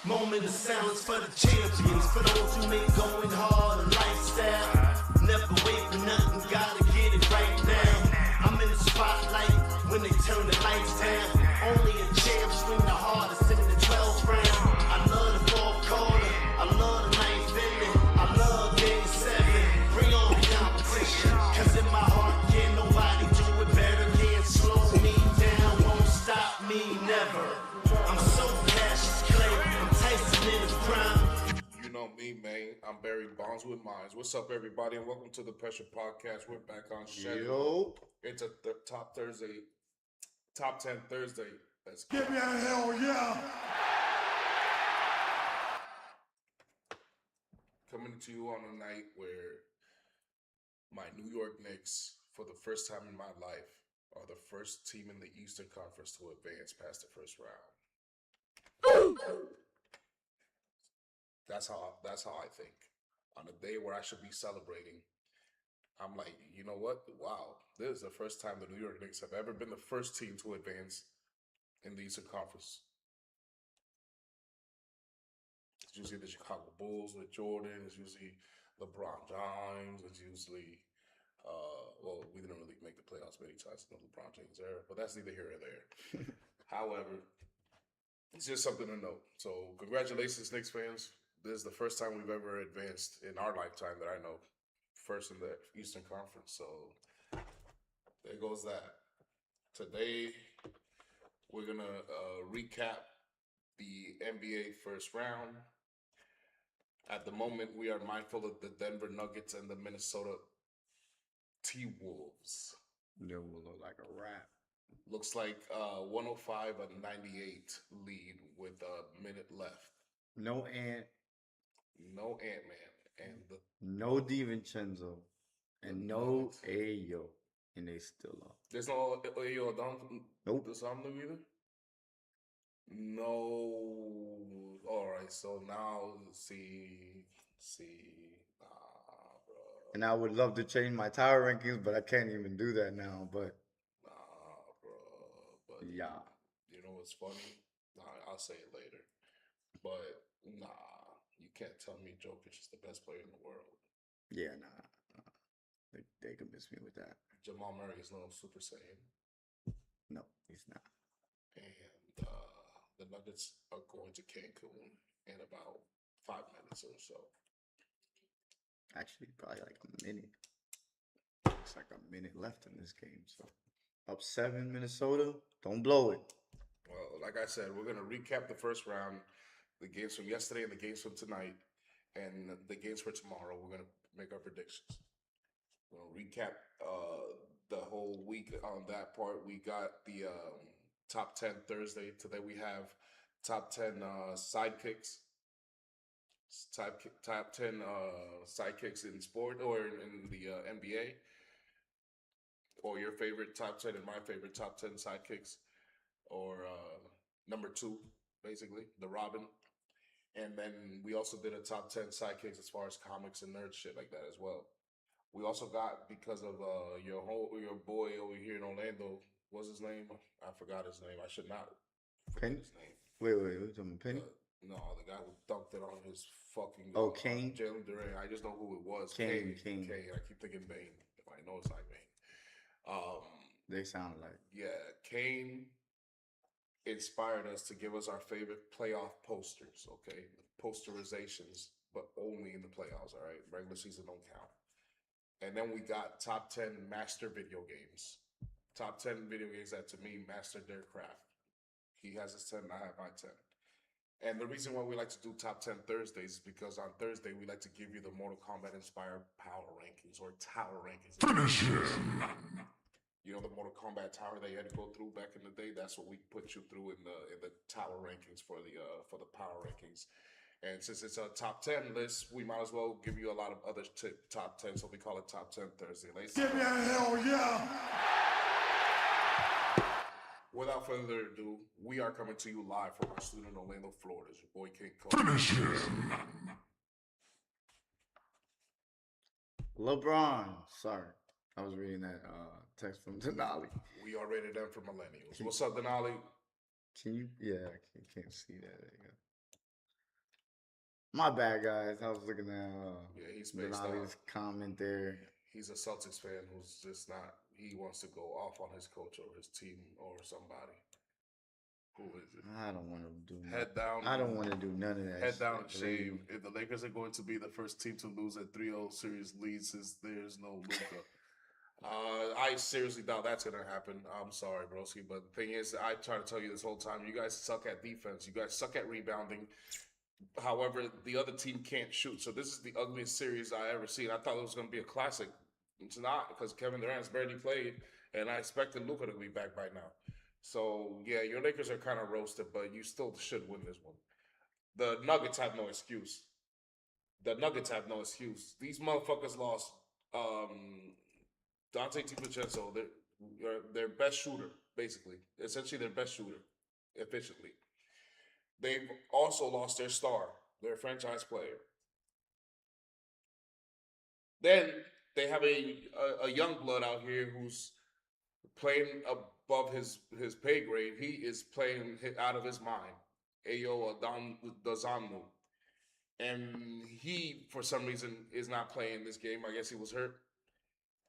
Moment of silence for the champions, for those who make going hard a lifestyle. Never wait for nothing, gotta get it right now. I'm in the spotlight when they turn the lights down. Only a champ swing the hardest in the 12th round. I love the fourth quarter, I love the ninth inning, I love game 7. Bring on the competition, cause in my heart can't nobody do it better. Can't slow me down, won't stop me, never. I'm so cash clay, I'm Tyson in his prime. You know me, man. I'm Barry Bonds with Mines. What's up, everybody, and welcome to the Pressure Podcast. We're back on schedule. It's a top 10 Thursday. Let's go. Give me a hell yeah! Coming to you on a night where my New York Knicks, for the first time in my life, are the first team in the Eastern Conference to advance past the first round. That's how I think. On a day where I should be celebrating, I'm like, you know what? Wow, this is the first time the New York Knicks have ever been the first team to advance in the Eastern Conference. It's usually the Chicago Bulls with Jordan. It's usually LeBron James. It's usually, well, we didn't really make the playoffs many times in the LeBron James era, but that's neither here nor there. However, it's just something to note. So congratulations, Knicks fans. This is the first time we've ever advanced in our lifetime that I know. First in the Eastern Conference. So there goes that. Today, we're going to recap the NBA first round. At the moment, we are mindful of the Denver Nuggets and the Minnesota T-Wolves. That will look like a wrap. Looks like 105 and 98 lead with a minute left. No Ant. No Ant-Man. And no DiVincenzo. And no Ayo. And they still up. There's no Ayo Don. Nope. Does Omni either? No. All right. So now, see. Nah, bro. And I would love to change my tower rankings, but I can't even do that now. But nah, bro. But yeah. You know what's funny? Nah, I'll say it later. But nah, you can't tell me Jokic is the best player in the world. Yeah, nah. They convinced me with that. Jamal Murray is no Super Saiyan. No, he's not. And the Nuggets are going to Cancun in about 5 minutes or so. Actually, probably like a minute. It's like a minute left in this game. So up 7 Minnesota. Don't blow it. Well, like I said, we're going to recap the first round, the games from yesterday and the games from tonight, and the games for tomorrow. We're going to make our predictions. We'll recap the whole week on that part. We got the top 10 Thursday. Today we have top 10 sidekicks. Top 10 sidekicks in sport or in the NBA. Or your favorite top 10 and my favorite top 10 sidekicks. Or number 2, basically, the Robin. And then we also did a top 10 sidekicks as far as comics and nerd shit like that as well. We also got, because of your boy over here in Orlando, what's his name? I forgot his name. I should not forget his name. Wait, you talking about Penny? No, the guy who dunked it on his fucking... Kane? Jalen Durant. I just know who it was. Kane. I keep thinking Bane. I know it's not Bane. They sound like... Yeah, Kane inspired us to give us our favorite playoff posters, okay? Posterizations, but only in the playoffs, all right? Regular season don't count. And then we got top 10 master video games. Top 10 video games that, to me, mastered their craft. He has his 10, I have my 10. And the reason why we like to do top 10 Thursdays is because on Thursday, we like to give you the Mortal Kombat-inspired power rankings or tower rankings. Finish him! You know the Mortal Kombat tower that you had to go through back in the day? That's what we put you through in the tower rankings for the power rankings. And since it's a top 10 list, we might as well give you a lot of other top 10, so we call it Top 10 Thursday. Give me a hell yeah! Without further ado, we are coming to you live from our studio in Orlando, Florida. It's your boy, King Cole. Finish him! LeBron. Sorry. I was reading that text from Denali. We are rated M for millennials. What's up, Denali? Can you? Yeah, I can't see that. There you go. My bad, guys. I was looking at Yeah, he's based Denali's comment there. He's a Celtics fan who's just not. He wants to go off on his coach or his team or somebody. Who is it? I don't want to do Head down. I don't want to do none of that. Head down and shit. shave. If the Lakers are going to be the first team to lose a 3-0 series lead since there's no Luka. I seriously doubt that's gonna happen. I'm sorry, broski, but the thing is, I try to tell you this whole time, you guys suck at defense. You guys suck at rebounding. However, the other team can't shoot. So this is the ugliest series I ever seen. I thought it was gonna be a classic. It's not, because Kevin Durant's barely played, and I expected Luka to be back by now. So yeah, your Lakers are kind of roasted, but you still should win this one. The Nuggets have no excuse. The Nuggets have no excuse. These motherfuckers lost Dante DiVincenzo, their best shooter, basically. Essentially their best shooter, efficiently. They've also lost their star, their franchise player. Then they have a young blood out here who's playing above his pay grade. He is playing out of his mind. Ayo Dozanu. And he, for some reason, is not playing this game. I guess he was hurt.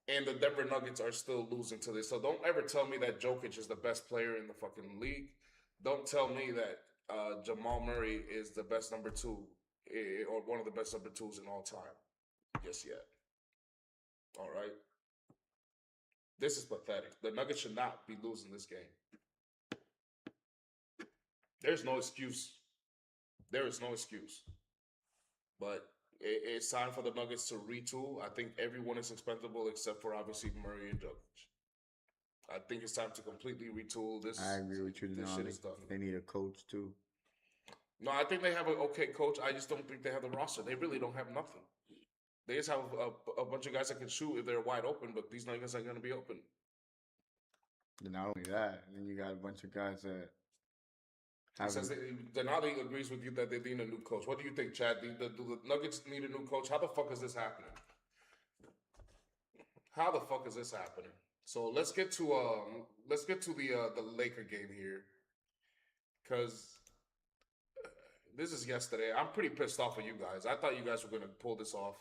And the Denver Nuggets are still losing to this. So don't ever tell me that Jokic is the best player in the fucking league. Don't tell me that Jamal Murray is the best number two or one of the best number twos in all time. Just yet. All right? This is pathetic. The Nuggets should not be losing this game. There's no excuse. There is no excuse. But it's time for the Nuggets to retool. I think everyone is expendable except for obviously Murray and Jokic. I think it's time to completely retool this. I agree with you. This shit is done. They need a coach too. No, I think they have an okay coach. I just don't think they have the roster. They really don't have nothing. They just have a bunch of guys that can shoot if they're wide open, but these Nuggets aren't going to be open. And not only that, then you got a bunch of guys that Denali agrees with you that they need a new coach. What do you think, Chad? Do the Nuggets need a new coach? How the fuck is this happening? How the fuck is this happening? So let's get to the Laker game here, because this is yesterday. I'm pretty pissed off at you guys. I thought you guys were gonna pull this off.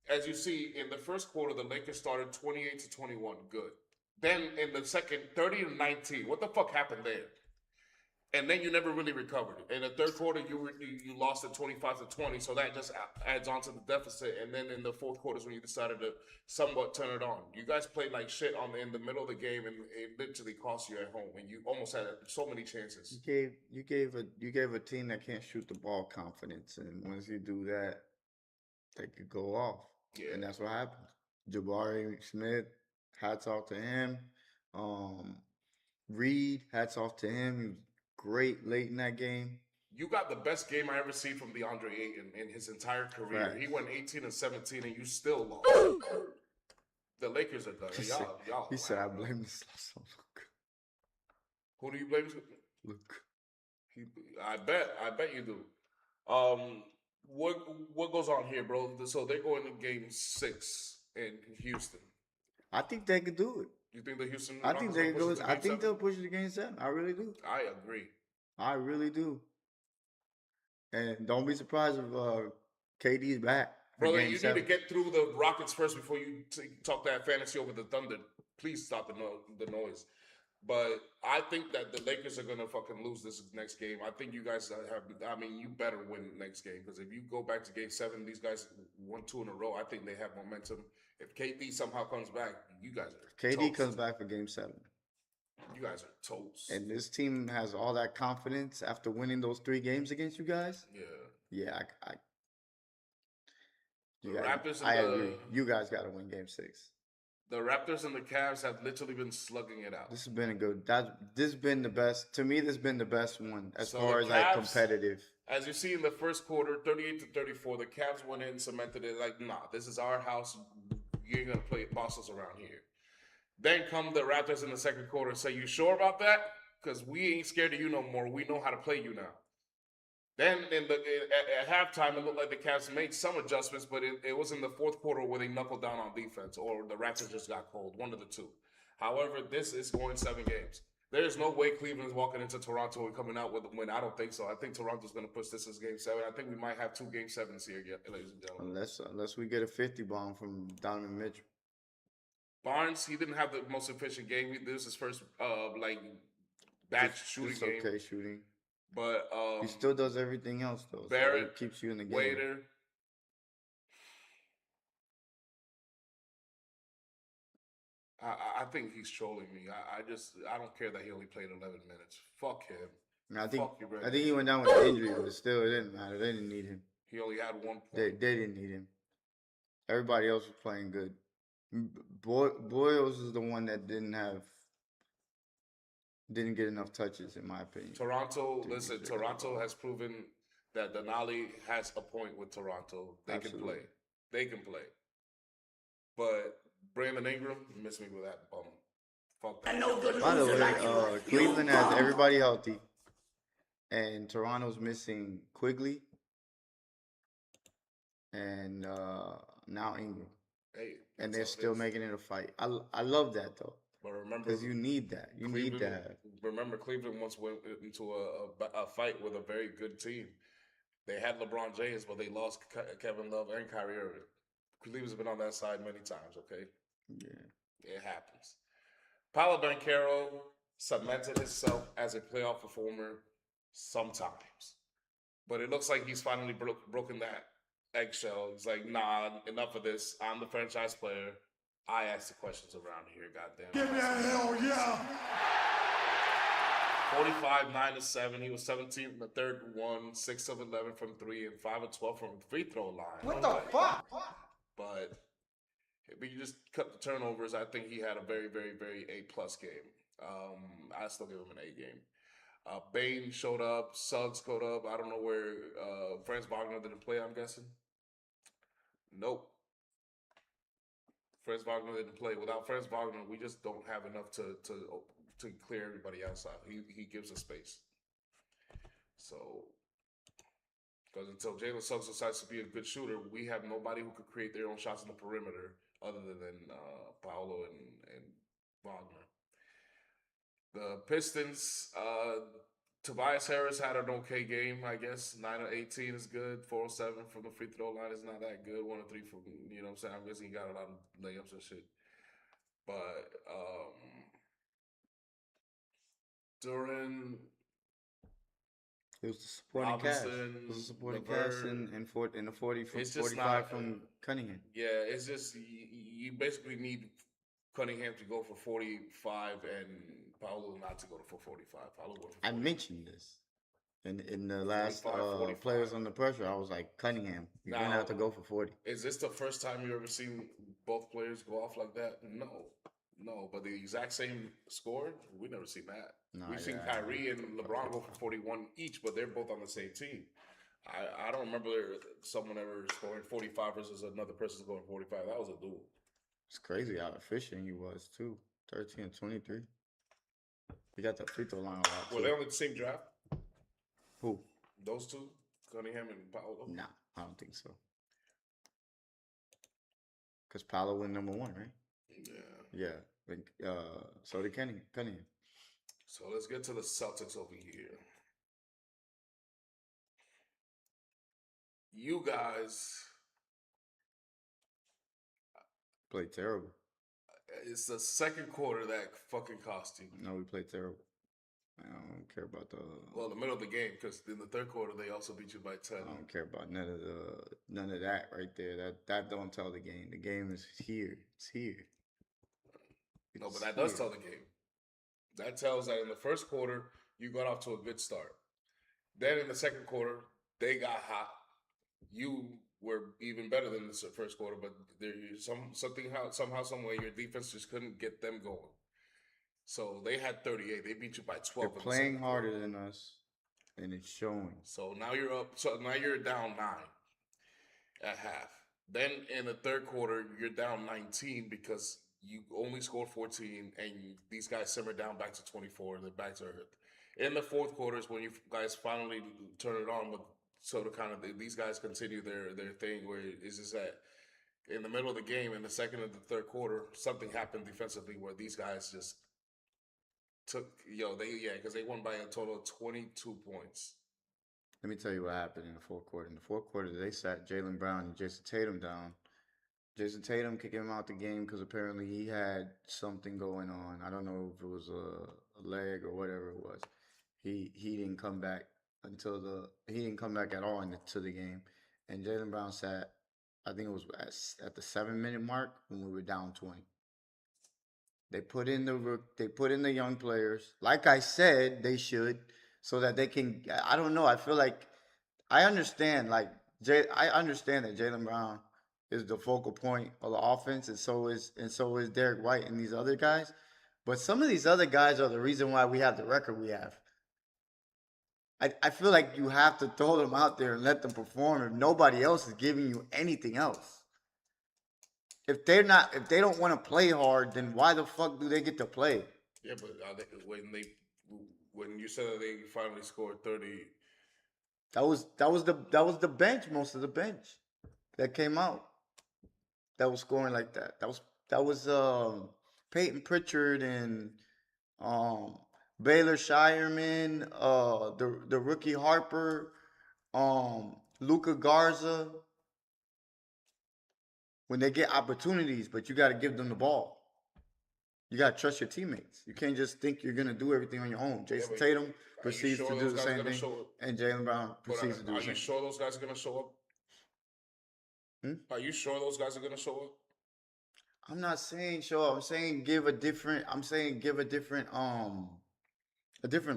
As you see, in the first quarter, the Lakers started 28-21. Good. Then in the second, 30-19. What the fuck happened there? And then you never really recovered. In the third quarter, you lost at 25-20, so that just adds on to the deficit. And then in the fourth quarter is when you decided to somewhat turn it on. You guys played like shit in the middle of the game, and it literally cost you at home. And you almost had so many chances. You gave a team that can't shoot the ball confidence, and once you do that, they could go off. Yeah. And that's what happened. Jabari Smith, hats off to him. Reed, hats off to him. He was great late in that game. You got the best game I ever seen from DeAndre Ayton in his entire career. Right. He went 18-17, and you still lost. The Lakers are done. Y'all. He said, "I blame this on Luka." Who do you blame? Luka. I bet you do. What goes on here, bro? So they're going to Game 6 in Houston. I think they could do it. You think the Houston? I think they Rockets go. will push it to I Game think 7? they'll push it to Game 7. I really do. I agree. I really do. And don't be surprised if KD's back. for Brother, Game you 7. need to get through the Rockets first before you talk that fantasy over the Thunder. Please stop the noise. But I think that the Lakers are going to fucking lose this next game. I think you guys you better win next game. Because if you go back to Game 7, these guys won 2 in a row. I think they have momentum. If KD somehow comes back, you guys are KD toast. comes back for Game 7. You guys are toast. And this team has all that confidence after winning those 3 games against you guys. Yeah. I agree. You guys got to win Game 6. The Raptors and the Cavs have literally been slugging it out. This has been this has been the best. To me, this has been the best one as So far the as like Cavs- competitive. As you see in the first quarter, 38-34, the Cavs went in and cemented it like, nah, this is our house. You ain't going to play bosses around here. Then come the Raptors in the second quarter and say, you sure about that? Because we ain't scared of you no more. We know how to play you now. Then at halftime, it looked like the Cavs made some adjustments, but it was in the fourth quarter where they knuckled down on defense, or the Raptors just got cold, one of the two. However, this is going 7 games. There's no way Cleveland's walking into Toronto and coming out with a win. I don't think so. I think Toronto's going to push this as Game 7. I think we might have 2 Game 7s here, ladies and gentlemen. Unless we get a 50 bomb from Donovan Mitchell. Barnes, he didn't have the most efficient game. This is his first bad shooting game. Okay, shooting. But he still does everything else though. Barrett, so it keeps you in the game. Waiter. I think he's trolling me. I don't care that he only played 11 minutes. Fuck him. I think Fuck you, I think he went down with an injury, but still it didn't matter. They didn't need him. He only had 1 point. They didn't need him. Everybody else was playing good. Boyles is the one that didn't get enough touches, in my opinion. Toronto has proven that Denali has a point with Toronto. They can play. They can play. But Brandon Ingram, you missed me with that bum. Fuck that. By the way, Cleveland has everybody healthy, and Toronto's missing Quigley and now Ingram. Hey, and they're still making it a fight. I love that though. But remember, because you need that. You need that. Remember, Cleveland once went into a fight with a very good team. They had LeBron James, but they lost Kevin Love and Kyrie Irving. Cleveland's been on that side many times. Okay. Yeah, it happens. Paolo Banchero cemented himself as a playoff performer sometimes, but it looks like he's finally broken that eggshell. He's like, nah, enough of this. I'm the franchise player. I ask the questions around here, goddamn. Give me a hell yeah! 45, 9 of 7. He was 17 in the third one, 6 of 11 from 3, and 5 of 12 from the free throw line. What the fuck? But if you just cut the turnovers, I think he had a very, very, very A+ game. I still give him an A game. Bane showed up. Suggs showed up. I don't know where Franz Wagner didn't play, I'm guessing. Nope. Franz Wagner didn't play. Without Franz Wagner, we just don't have enough to clear everybody outside. He gives us space. So, because until Jalen Suggs decides to be a good shooter, we have nobody who could create their own shots in the perimeter other than Paolo and Wagner. The Pistons, Tobias Harris had an okay game, I guess. 9 of 18 is good. 4 of 7 from the free throw line is not that good. 1 of 3 from, you know what I'm saying? I'm guessing he got a lot of layups and shit. But during it was the supporting cast. It was the supporting cast in the 40 from 45 from Cunningham. Yeah, it's just you basically need Cunningham to go for 45 and Paolo not to go for 45. Paolo go for 45. I mentioned this in the last Players Under Pressure. I was like, Cunningham, you're gonna have to go for 40. Is this the first time you ever seen both players go off like that? No, but the exact same score, we never seen that. No, We've seen Kyrie and LeBron go for 41 each, but they're both on the same team. I don't remember someone ever scoring 45 versus another person scoring 45. That was a duel. It's crazy how efficient he was too. 13 and 23. He got the free throw line a lot too. Were they on the same draft? Who? Those two? Cunningham and Paolo? Nah, I don't think so. Because Paolo went number 1, right? Yeah. Yeah. So did Cunningham. So let's get to the Celtics over here. You guys played terrible. It's the second quarter that fucking cost you. No, we played terrible. I don't care about well, the middle of the game, because in the third quarter they also beat you by 10. I don't care about none of that right there. That don't tell the game. The game is here. It's here. No, but that does tell the game. That tells that in the first quarter you got off to a good start. Then in the second quarter they got hot. You were even better than the first quarter, but there somehow, some way, your defense just couldn't get them going. So they had 38. They beat you by 12. They're playing harder than us, and it's showing. So now you're up. So now you're down 9 at half. Then in the third quarter, you're down 19 because you only scored 14, and these guys simmered down back to 24. They're back to earth. In the fourth quarter is when you guys finally turn it on with. So to kind of these guys continue their thing where it's just that in the middle of the game, in the second and the third quarter, something happened defensively where these guys just because they won by a total of 22 points. Let me tell you what happened in the fourth quarter. In the fourth quarter, they sat Jaylen Brown and Jason Tatum down. Jason Tatum kicked him out the game because apparently he had something going on. I don't know if it was a leg or whatever it was. He didn't come back he didn't come back at all to the game, and Jaylen Brown sat. I think it was at the 7 minute mark when we were down 20. They put in the young players, like I said they should, so that they can. I don't know. I feel like I understand. I understand that Jaylen Brown is the focal point of the offense, and so is Derek White and these other guys. But some of these other guys are the reason why we have the record we have. I feel like you have to throw them out there and let them perform if nobody else is giving you anything else. If they don't want to play hard, then why the fuck do they get to play? Yeah, but when you said that they finally scored 30, That was the bench, most of the bench that came out. That was scoring like that. That was Peyton Pritchard and Baylor Shireman, the rookie Harper, Luka Garza. When they get opportunities, but you got to give them the ball. You got to trust your teammates. You can't just think you're going to do everything on your own. Jason Tatum proceeds to do the same thing, and Jaylen Brown proceeds to do the same. Are you sure those guys are going to show up? Are you sure those guys are going to show up? I'm not saying show up. I'm saying give a different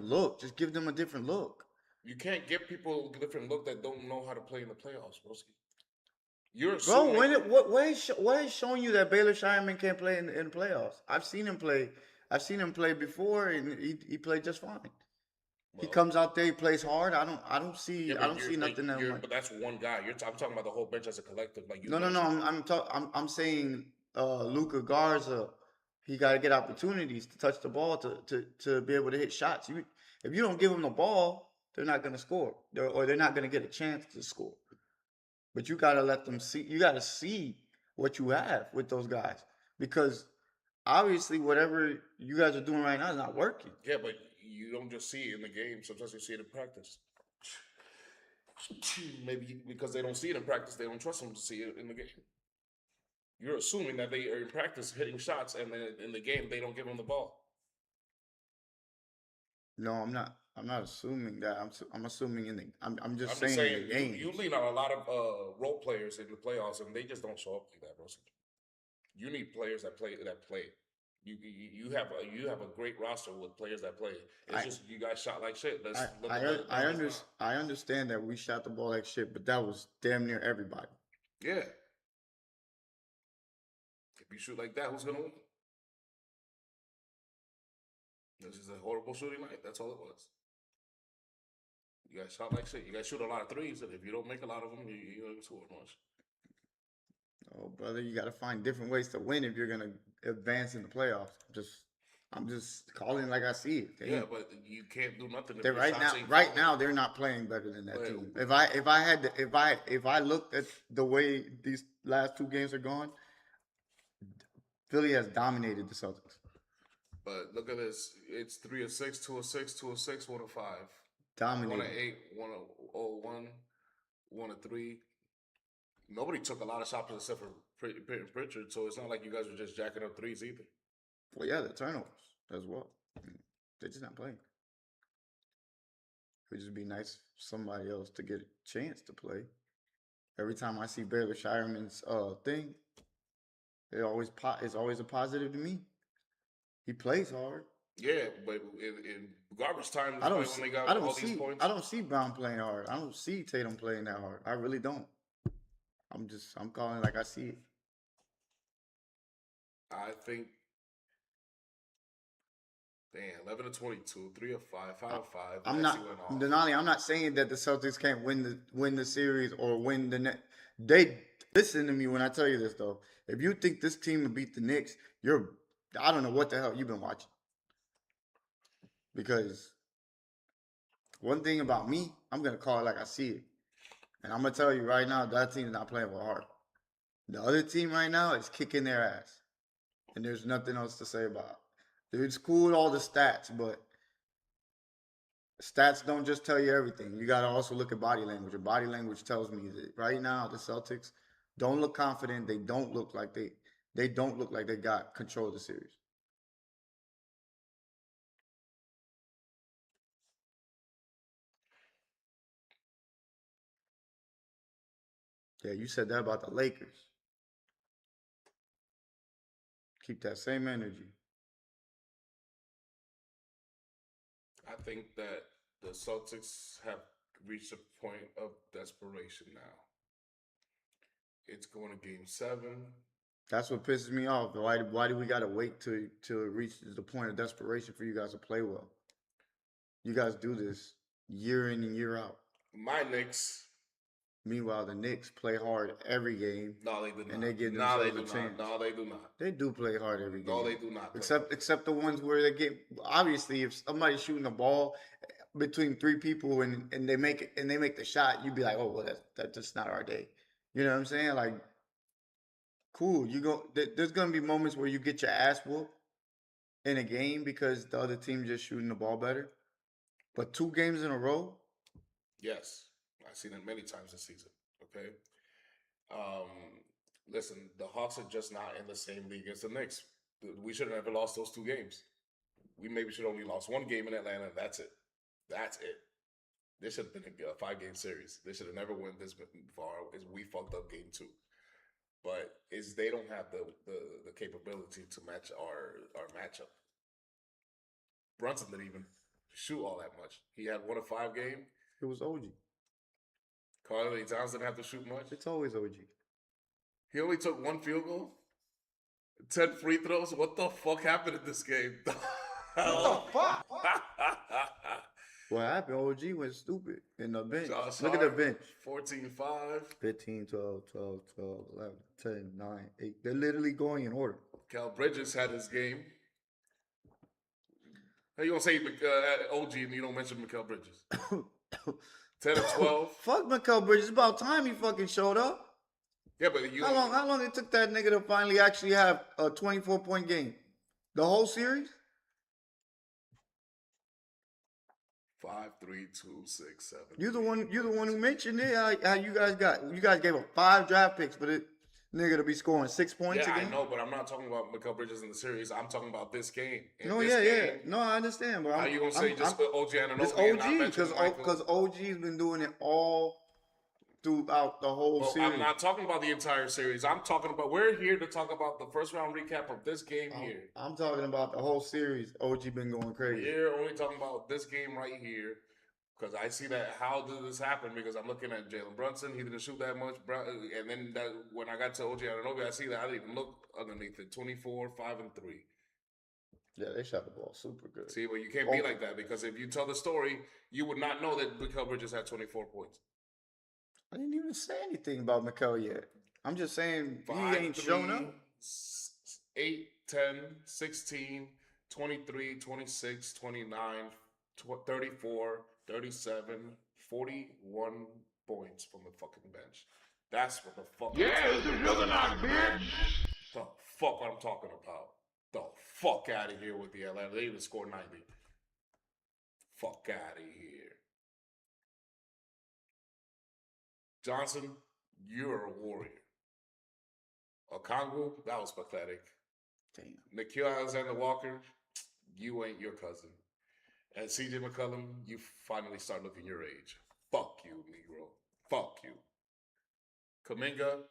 look. Just give them a different look. You can't give people a different look that don't know how to play in the playoffs, broski. You're assuming. Bro, what is showing you that Baylor Shireman can't play in the playoffs? I've seen him play. I've seen him play before, and he played just fine. Well, he comes out there, he plays hard. I don't see nothing that. But that's one guy. I'm talking about the whole bench as a collective. No. I'm saying Luka Garza. He got to get opportunities to touch the ball to be able to hit shots. If you don't give them the ball, they're not going to score, or they're not going to get a chance to score. But you got to let them see. You got to see what you have with those guys, because obviously whatever you guys are doing right now is not working. Yeah, but you don't just see it in the game. Sometimes you see it in practice. Maybe because they don't see it in practice, they don't trust them to see it in the game. You're assuming that they are in practice hitting shots, and then in the game they don't give them the ball. No, I'm not. I'm not assuming that. I'm assuming in the. I'm just saying in the game. You lean on a lot of role players in the playoffs, and they just don't show up like that, bro. You need players that play. You have a great roster with players that play. It's just you guys shot like shit. I understand that we shot the ball like shit, but that was damn near everybody. Yeah. If you shoot like that, who's gonna win? This is a horrible shooting night. That's all it was. You guys shot like shit. You guys shoot a lot of threes, and if you don't make a lot of them, you don't score much. Oh, brother, you got to find different ways to win if you're gonna advance in the playoffs. I'm just calling like I see it. Yeah, but you can't do nothing. Right now, they're not playing better than that team. If I looked at the way these last two games are going, Philly has dominated the Celtics. But look at this. It's 3 of 6, 2 of 6, 2 of 6, 1 of 5. Dominated. 1 of 8, 1 of 1, 1 of 3. Nobody took a lot of shots except for Pritchard, so it's not like you guys were just jacking up threes either. Well, yeah, the turnovers as well. They're just not playing. It would just be nice for somebody else to get a chance to play. Every time I see Baylor Shireman's thing, it's always a positive to me. He plays hard. Yeah, but in garbage time, I don't see Brown playing hard. I don't see Tatum playing that hard. I really don't. I'm calling like I see it. I think, 11 of 22, 3 of 5, 5 of 5. Denali, I'm not saying that the Celtics can't win the series or win the net. They listen to me when I tell you this though. If you think this team will beat the Knicks, I don't know what the hell you've been watching. Because one thing about me, I'm gonna call it like I see it. And I'm going to tell you right now, that team is not playing with heart. The other team right now is kicking their ass. And there's nothing else to say about it. It's cool all the stats, but stats don't just tell you everything. You got to also look at body language. And body language tells me that right now the Celtics don't look confident. They don't look like they don't look like they got control of the series. Yeah, you said that about the Lakers. Keep that same energy. I think that the Celtics have reached a point of desperation now. It's going to Game 7. That's what pisses me off. Why do we gotta wait till it reaches the point of desperation for you guys to play well? You guys do this year in and year out. My Knicks. Meanwhile, the Knicks play hard every game. No, they do not. And they give no, they themselves do a not. chance. No, they do not. They do play hard every game. No, they do not. Except the ones where they get obviously if somebody's shooting the ball between three people and they make it and they make the shot, you'd be like, oh well, that's just not our day. You know what I'm saying? Like, cool. There's gonna be moments where you get your ass whooped in a game because the other team just shooting the ball better. But 2 games in a row, yes, I've seen it many times this season. Okay. Listen, the Hawks are just not in the same league as the Knicks. We should have never lost those 2 games. We maybe should have only lost 1 game in Atlanta. That's it. That's it. This should have been a 5-game series. They should have never went this far. We fucked up game 2. But they don't have the capability to match our matchup. Brunson didn't even shoot all that much. He had 1 of 5 game. it was OG. Karl-Anthony Towns didn't have to shoot much. It's always OG. He only took 1 field goal, 10 free throws. What the fuck happened in this game? What the fuck? What happened? OG went stupid in the bench. Josh Look at the Hart, bench. 14-5. 15, 12, 12, 12, 11, 10, 9, 8. They're literally going in order. Cal Bridges had his game. How you gonna say OG and you don't mention Mikal Bridges? 10 of 12. Fuck Mikal Bridges. It's about time he fucking showed up. Yeah, but you. How long it took that nigga to finally actually have a 24-point game? The whole series? 5, 3, 2, 6, 7. You're the one who mentioned it. How you guys gave up 5 draft picks for the nigga to be scoring 6 points Yeah, again? I know, but I'm not talking about Mikal Bridges in the series. I'm talking about this game. No, yeah. No, I understand, bro. How you gonna say just OG Anunoby It's and not OG mention Michael? because OG's been doing it all throughout the whole Well, series. I'm not talking about the entire series. I'm talking about we're here to talk about the first round recap of this game here. I'm talking about the whole series. OG been going crazy. We're only talking about this game right here because I see that. How did this happen? Because I'm looking at Jalen Brunson. He didn't shoot that much, and then when I got to OG Anunoby, I see that I didn't even look underneath it. 24, 5, and 3. Yeah, they shot the ball super good. See, but you can't be like that because if you tell the story, you would not know that Mikal Bridges had 24 points. I didn't even say anything about Mikal yet. I'm just saying 5, he ain't 3, shown up. 8, 10, 16, 23, 26, 29, 34, 37, 41 points from the fucking bench. That's what the fuck. Yeah, this is really not, bitch. The fuck I'm talking about. The fuck out of here with the Atlanta. They even scored 90. Fuck out of here. Johnson, you're a warrior. Okongwu, that was pathetic. Damn. Nikhil Alexander-Walker, you ain't your cousin. And CJ McCollum, you finally start looking your age. Fuck you, Negro. Fuck you. Kaminga,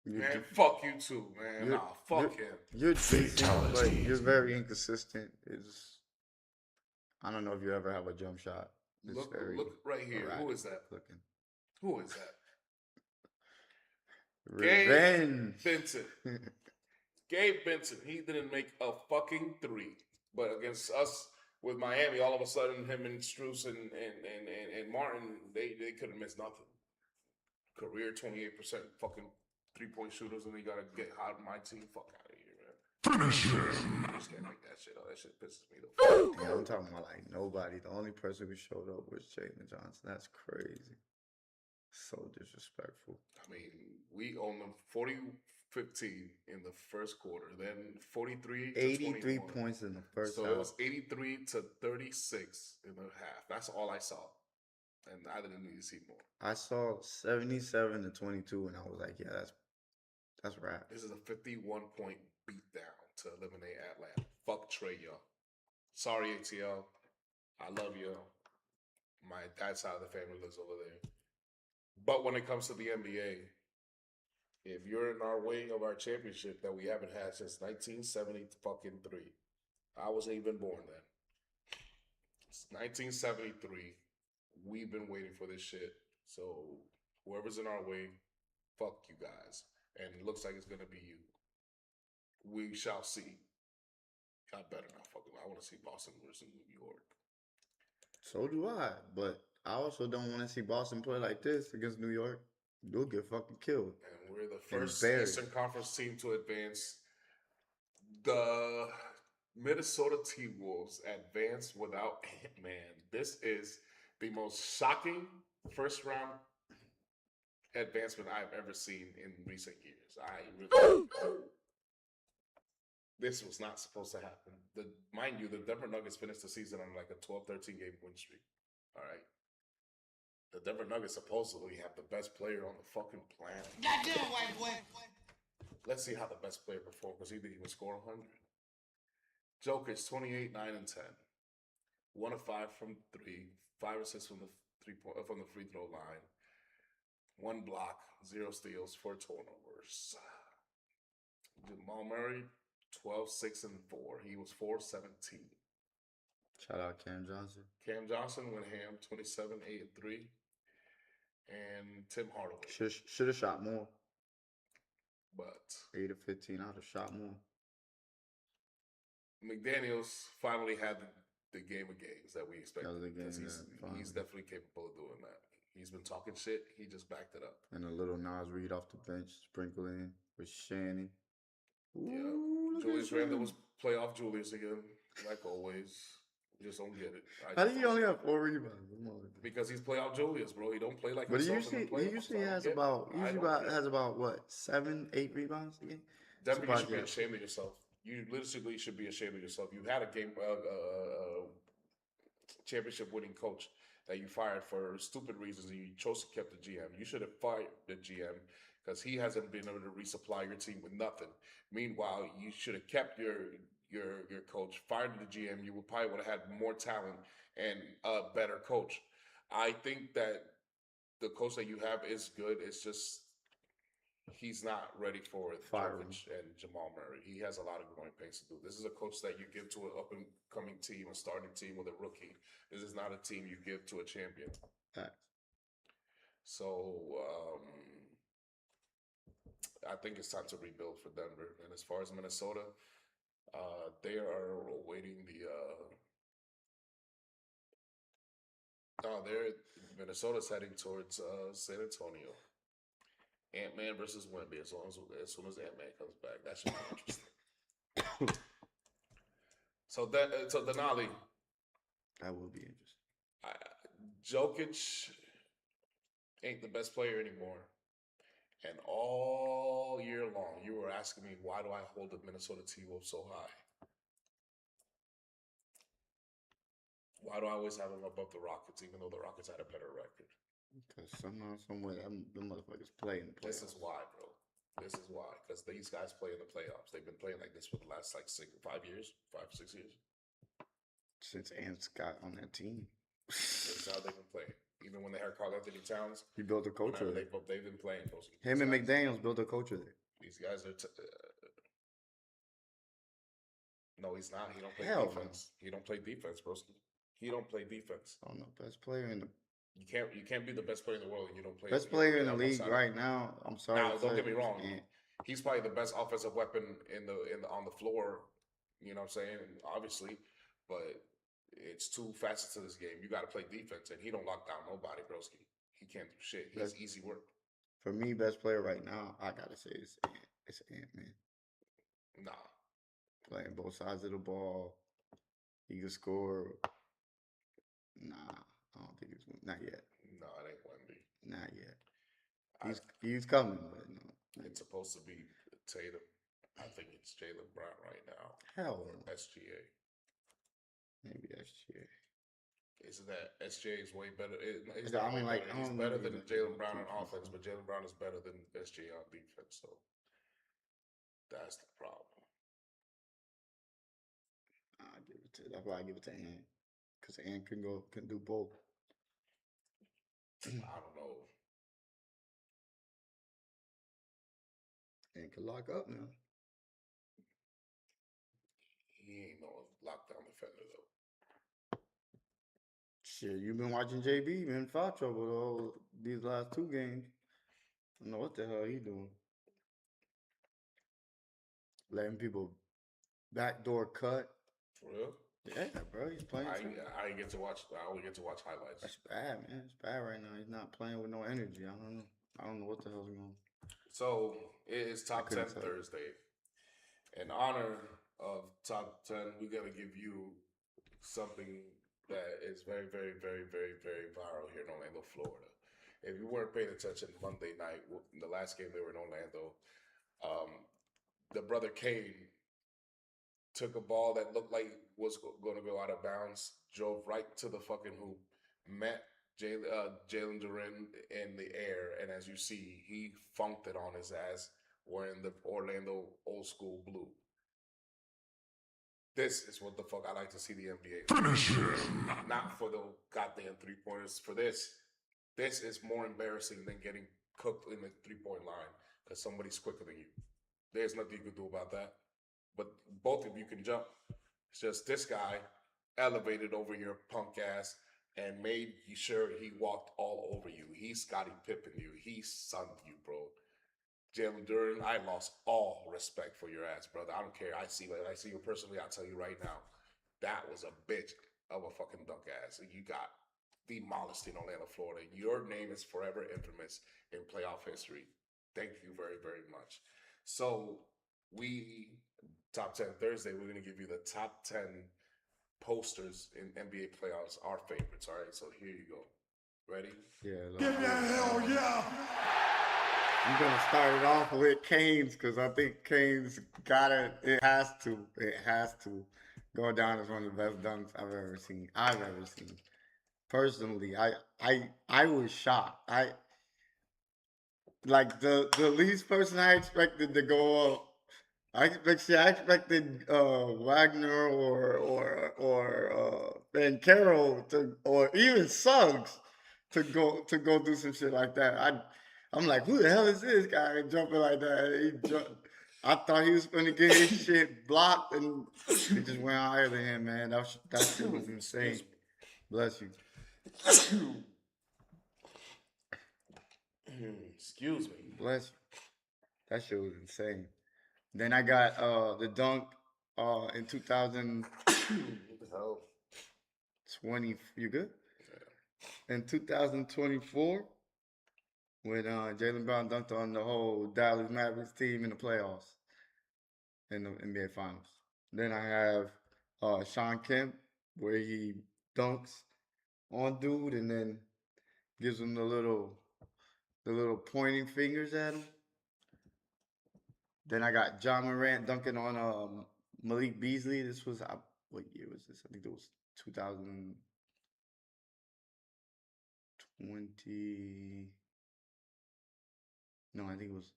man, fuck you too, man. Nah, fuck him. You're decent, but you're very inconsistent. I don't know if you ever have a jump shot. It's Look very right here. erratic Who is that? looking. Who is that? Revenge. Gabe Benson. Gabe Benson. He didn't make a fucking 3. But against us with Miami, all of a sudden, him and Strus and Martin, they couldn't miss nothing. Career 28% fucking 3-point shooters, and they got to get hot on my team. Fuck out of here, man. Finish him. I just can't make that shit up. That shit pisses me the fuck. Yeah, I'm talking about like nobody. The only person who showed up was Jalen Johnson. That's crazy. So disrespectful. I mean, we own them 40, 15 in the first quarter, then 43 to 83 21. points in the first So half. it was 83 to 36 in the half. That's all I saw. And I didn't need to see more. I saw 77 to 22, and I was like, yeah, that's rap. This is a 51-point beatdown to eliminate Atlanta. Fuck Trey Young. Sorry, ATL. I love you. My dad's side of the family lives over there. But when it comes to the NBA, if you're in our way of our championship that we haven't had since 1973, I wasn't even born then. It's 1973. We've been waiting for this shit. So whoever's in our way, fuck you guys. And it looks like it's gonna be you. We shall see. I better not fucking. I want to see Boston versus New York. So do I, but I also don't want to see Boston play like this against New York. You'll get fucking killed. And we're the first buried. Eastern Conference team to advance. The Minnesota T-Wolves advance without Ant-Man. This is the most shocking first round advancement I've ever seen in recent years. This was not supposed to happen. Mind you, the Denver Nuggets finished the season on like a 12-13 game win streak. All right. The Denver Nuggets supposedly have the best player on the fucking planet. Goddamn white boy. Let's see how the best player performed because he didn't even score 100. Jokic, 28, 9, and 10. 1 of 5 from 3, 5 assists from the from the free throw line. 1 block, 0 steals, 4 turnovers. Jamal Murray, 12, 6, and 4. He was 4-17. Shout out Cam Johnson. Cam Johnson went ham, 27, 8, and 3. And Tim Hardaway. Should have shot more. But 8 of 15. I'd have shot more. McDaniels finally had the game of games that we expected. That was the game, Because he's definitely capable of doing that. He's been talking shit. He just backed it up. And a little Nas Reed off the bench, sprinkle in with Shanny. Yeah. Ooh, look at Julius Randle Shanny. was playoff Julius again, like always. Just don't get it. How did he only have 4 rebounds? Come on. Because he's playoff Julius, bro. He don't play like But he himself in usually, the playoffs. he usually I don't has get it. about I don't get it. has about what 7, 8 rebounds a game. Denver, you should be Surprised, ashamed of yourself. You literally should be ashamed of yourself. You had a game championship winning coach that you fired for stupid reasons, and you chose to keep the GM. You should have fired the GM because he hasn't been able to resupply your team with nothing. Meanwhile, you should have kept your coach, fired the GM. You would probably would have had more talent and a better coach. I think that the coach that you have is good. It's just he's not ready for it. Fire him. Jokic and Jamal Murray. He has a lot of growing pains to do. This is a coach that you give to an up and coming team, a starting team with a rookie. This is not a team you give to a champion. Facts. So I think it's time to rebuild for Denver. And as far as Minnesota, they are awaiting Minnesota's heading towards San Antonio. Ant-Man versus Wemby. As soon as Ant-Man comes back, that should be interesting. So Denali, That will be interesting. Jokic ain't the best player anymore. And all year long, you were asking me, why do I hold the Minnesota T-Wolves so high? Why do I always have them above the Rockets, even though the Rockets had a better record? Because somehow, someway, them motherfuckers play in the playoffs. This is why, bro. This is why. Because these guys play in the playoffs. They've been playing like this for the last 5 years, 6 years. Since Ants got on that team. That's how they've been playing. Even when they had Karl Anthony Towns, He built a culture there. they've been playing. Him and McDaniels built a culture there. These guys are. No, he's not. He don't play Hell no. defense. He don't play defense, bro. He don't play defense. I don't know. Best player in the You can't be the best player in the world and you don't play. best you don't player play in the on league side. right now. I'm sorry. Now, to don't say get me it, wrong. Ant. He's probably the best offensive weapon on the floor. You know what I'm saying? Obviously, but it's two facets to this game. You got to play defense, and he don't lock down nobody, broski. He can't do shit. He's That's- easy work. For me, best player right now, I gotta say it's Ant. It's Ant-Man. Nah, Playing both sides of the ball. He can score. Nah, I don't think it's not yet. no, it ain't Wemby. Not yet. I- He's coming, but no. It's supposed to be Tatum. I think it's Jaylen Brown right now. Hell Or no. SGA. Maybe SGA. Isn't that SGA is way better? He's I not mean, way like, better. I He's don't better remember than that Jalen good Brown on defense, offense, though. but Jalen Brown is better than SGA on defense. So that's the problem. I give it to. That's why I give it to Ant, because Ant can do both. I don't know. Ant can lock up now. He ain't no lockdown defender though. Shit, you've been watching JB, been in foul trouble all these last 2 games. I don't know what the hell he doing. Letting people backdoor cut. For real? Yeah, bro, he's playing. I ain't get to watch. I only get to watch highlights. That's bad, man. It's bad right now. He's not playing with no energy. I don't know. I don't know what the hell's going on. So it is Top 10 couldn't tell. Thursday. In honor of Top 10, we're gonna give you something that is very, very, very, very, very viral here in Orlando, Florida. If you weren't paying attention Monday night, the last game they were in Orlando, the brother Kane took a ball that looked like was going to go out of bounds, drove right to the fucking hoop, met Jalen Duren in the air, and as you see, he funked it on his ass wearing the Orlando old school blue. This is what the fuck I like to see the NBA. Finish him. Not for the goddamn 3-pointers. For this is more embarrassing than getting cooked in the 3-point line because somebody's quicker than you. There's nothing you can do about that. But both of you can jump. It's just this guy elevated over your punk ass and made sure he walked all over you. He Scottie Pippen you. He sunned you, bro. Jalen Duren, I lost all respect for your ass, brother. I don't care. I see you personally. I'll tell you right now, that was a bitch of a fucking dunk ass. You got demolished in Orlando, Florida. Your name is forever infamous in playoff history. Thank you very, very much. So Top 10 Thursday, we're going to give you the top 10 posters in NBA playoffs, our favorites. All right, so here you go. Ready? Yeah. Give me a hell yeah. I'm gonna start it off with Canes because I think Canes got it. It has to go down as one of the best dunks I've ever seen. Personally, I was shocked. I like the least person I expected to go up. I expected Wagner or Van Carroll or even Suggs to go do some shit like that. I'm like, who the hell is this guy jumping like that? I thought he was going to get his shit blocked, and he just went higher than him, man. That shit was insane. Bless you. Excuse me. Bless you. That shit was insane. Then I got the dunk in 2020. What the hell? You good? In 2024, when Jaylen Brown dunked on the whole Dallas Mavericks team in the playoffs, in the NBA Finals. Then I have Sean Kemp, where he dunks on dude and then gives him the little pointing fingers at him. Then I got John Morant dunking on Malik Beasley. This was what year was this? I think it was 2020. No, I think it was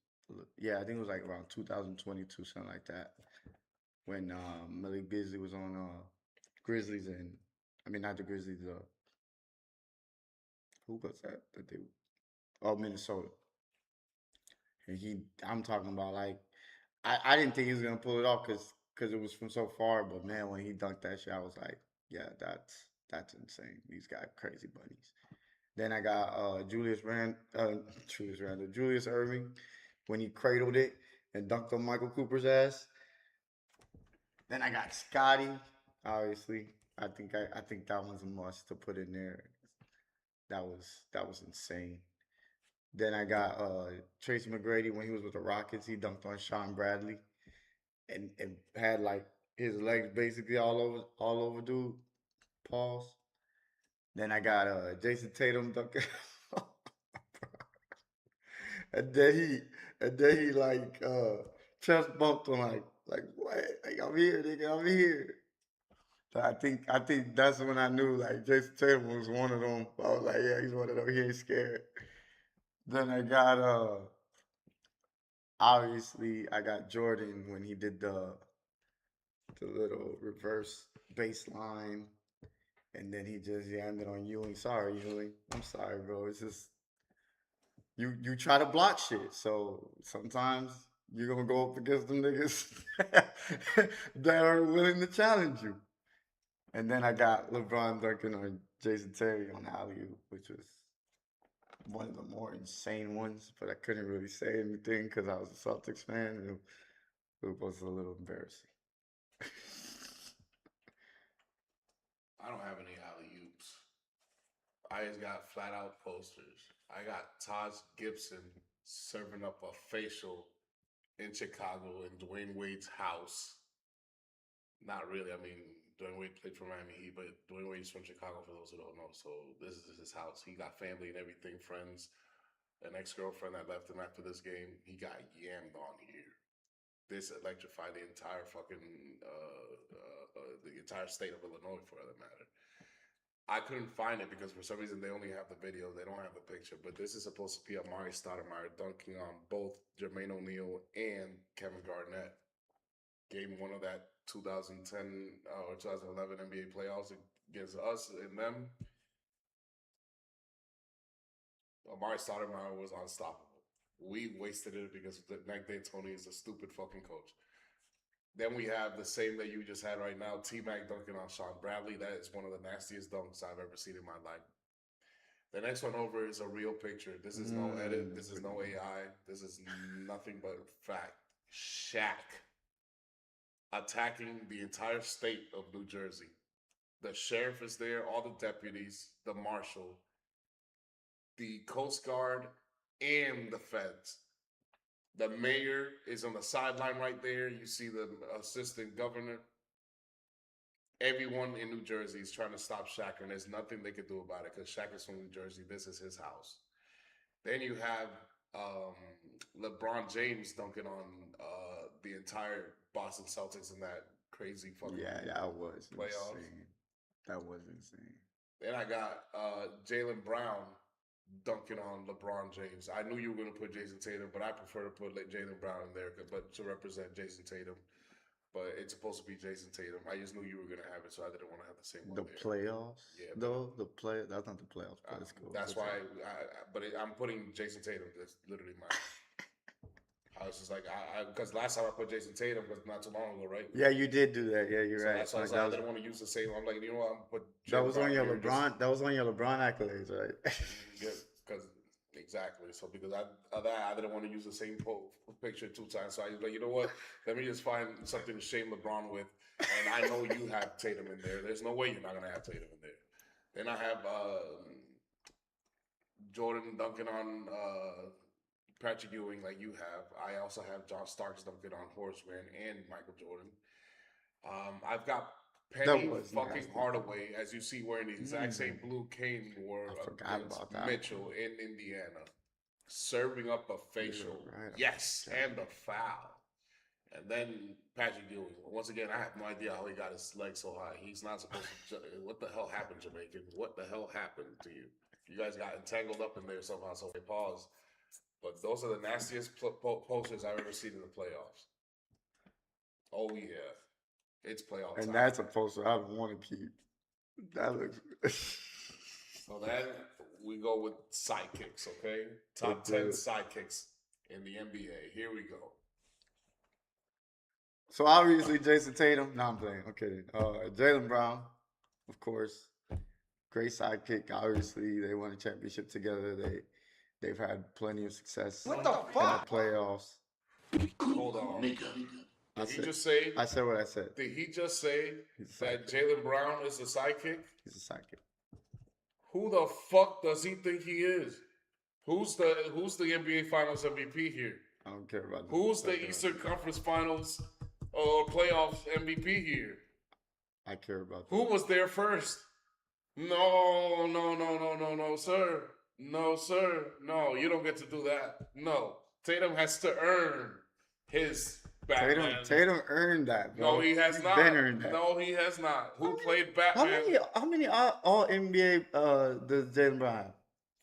like around 2022, something like that. When Malik Beasley was on Grizzlies and not the Grizzlies. Who was that? Minnesota. And I'm talking about like, I didn't think he was gonna pull it off because it was from so far. But man, when he dunked that shit, I was like, yeah, that's insane. These guys crazy bunnies. Then I got Julius Erving when he cradled it and dunked on Michael Cooper's ass. Then I got Scotty, obviously. I think that one's a must to put in there. That was insane. Then I got Tracy McGrady when he was with the Rockets. He dunked on Sean Bradley and had like his legs basically all over dude. Pause. Then I got Jason Tatum dunking. and then he like chest bumped on like what? Like I'm here, nigga, I'm here. So I think that's when I knew like Jason Tatum was one of them. I was like, yeah, he's one of them. He ain't scared. Then I got obviously I got Jordan when he did the little reverse baseline, and then he just ended on Ewing. Sorry, Ewing. I'm sorry, bro. It's just you try to block shit, so sometimes you're gonna go up against them niggas that are willing to challenge you. And then I got LeBron dunking on Jason Terry on alley oop, which was one of the more insane ones, but I couldn't really say anything because I was a Celtics fan. And it was a little embarrassing. I don't have any alley oops. I just got flat out posters. I got Taj Gibson serving up a facial in Chicago in Dwayne Wade's house. Not really. I mean, Dwayne Wade played for Miami Heat, but Dwayne Wade's from Chicago for those who don't know. So this is his house. He got family and everything, friends. An ex-girlfriend that left him after this game. He got yammed on here. This electrified the entire fucking the entire state of Illinois, for that matter. I couldn't find it because for some reason they only have the video. They don't have the picture. But this is supposed to be Amari Stoudemire dunking on both Jermaine O'Neal and Kevin Garnett. Game one of that 2010 or 2011 NBA playoffs against us and them. Amari Stoudemire was unstoppable. We wasted it because Mike D'Antoni is a stupid fucking coach. Then we have the same that you just had right now, T-Mac dunking on Sean Bradley. That is one of the nastiest dunks I've ever seen in my life. The next one over is a real picture. This is no edit. This is no AI. This is nothing but fact. Shaq attacking the entire state of New Jersey. The sheriff is there, all the deputies, the marshal, the Coast Guard, and the feds. The mayor is on the sideline right there. You see the assistant governor. Everyone in New Jersey is trying to stop Shaq, and there's nothing they can do about it because Shaq is from New Jersey. This is his house. Then you have LeBron James dunking on the entire Boston Celtics in that crazy fucking that was playoffs. insane. That was insane. Then I got Jaylen Brown dunking on LeBron James. I knew you were going to put Jason Tatum, but I prefer to put Jaylen Brown in there, but to represent Jason Tatum. But it's supposed to be Jason Tatum. I just knew you were going to have it, so I didn't want to have the same one. The there. Playoffs, yeah, though that's not the playoffs. But it's cool. That's why. I'm putting Jason Tatum. That's literally my. I was just like, because last time I put Jason Tatum was not too long ago, right? Yeah, you did do that. Yeah, you're right. That's why I didn't want to use the same. I'm like, you know what? I'm put. That was on your LeBron. That was on your LeBron accolades, right? Yeah, because exactly. So because I didn't want to use the same picture 2 times. So I was like, you know what? Let me just find something to shame LeBron with. And I know you have Tatum in there. There's no way you're not gonna have Tatum in there. Then I have Jordan dunking on Patrick Ewing like you have. I also have John Starks dunking on Horace Grant and Michael Jordan. I've got Penny fucking Hardaway, as you see, wearing the exact same blue cane wore against Mitchell in Indiana, serving up a facial. Yes, and the foul. And then Patrick Ewing. Once again, I have no idea how he got his leg so high. He's not supposed to. What the hell happened, Jamaican? What the hell happened to you? You guys got entangled up in there somehow, so they paused. But those are the nastiest posters I've ever seen in the playoffs. Oh, yeah. It's playoff time. And that's a poster I want to keep. That looks. So then we go with sidekicks, okay? Top 10 sidekicks in the NBA. Here we go. So obviously Jason Tatum. No, I'm playing. Okay. Jaylen Brown, of course. Great sidekick. Obviously, they won a championship together. They've had plenty of success in the playoffs. Hold on. Did he just say? I said what I said. Did he just say that Jaylen Brown is a sidekick? He's a sidekick. Who the fuck does he think he is? Who's the NBA Finals MVP here? I don't care about. Who's the Eastern Conference Finals or playoffs MVP here? I care about. Who was there first? No, sir. No, sir. No, you don't get to do that. No. Tatum has to earn his Tatum, Batman. Tatum earned that, bro. No, he has He's not. been earned that. No, he has not. Who played How Batman? many all NBA does Jalen Brown have?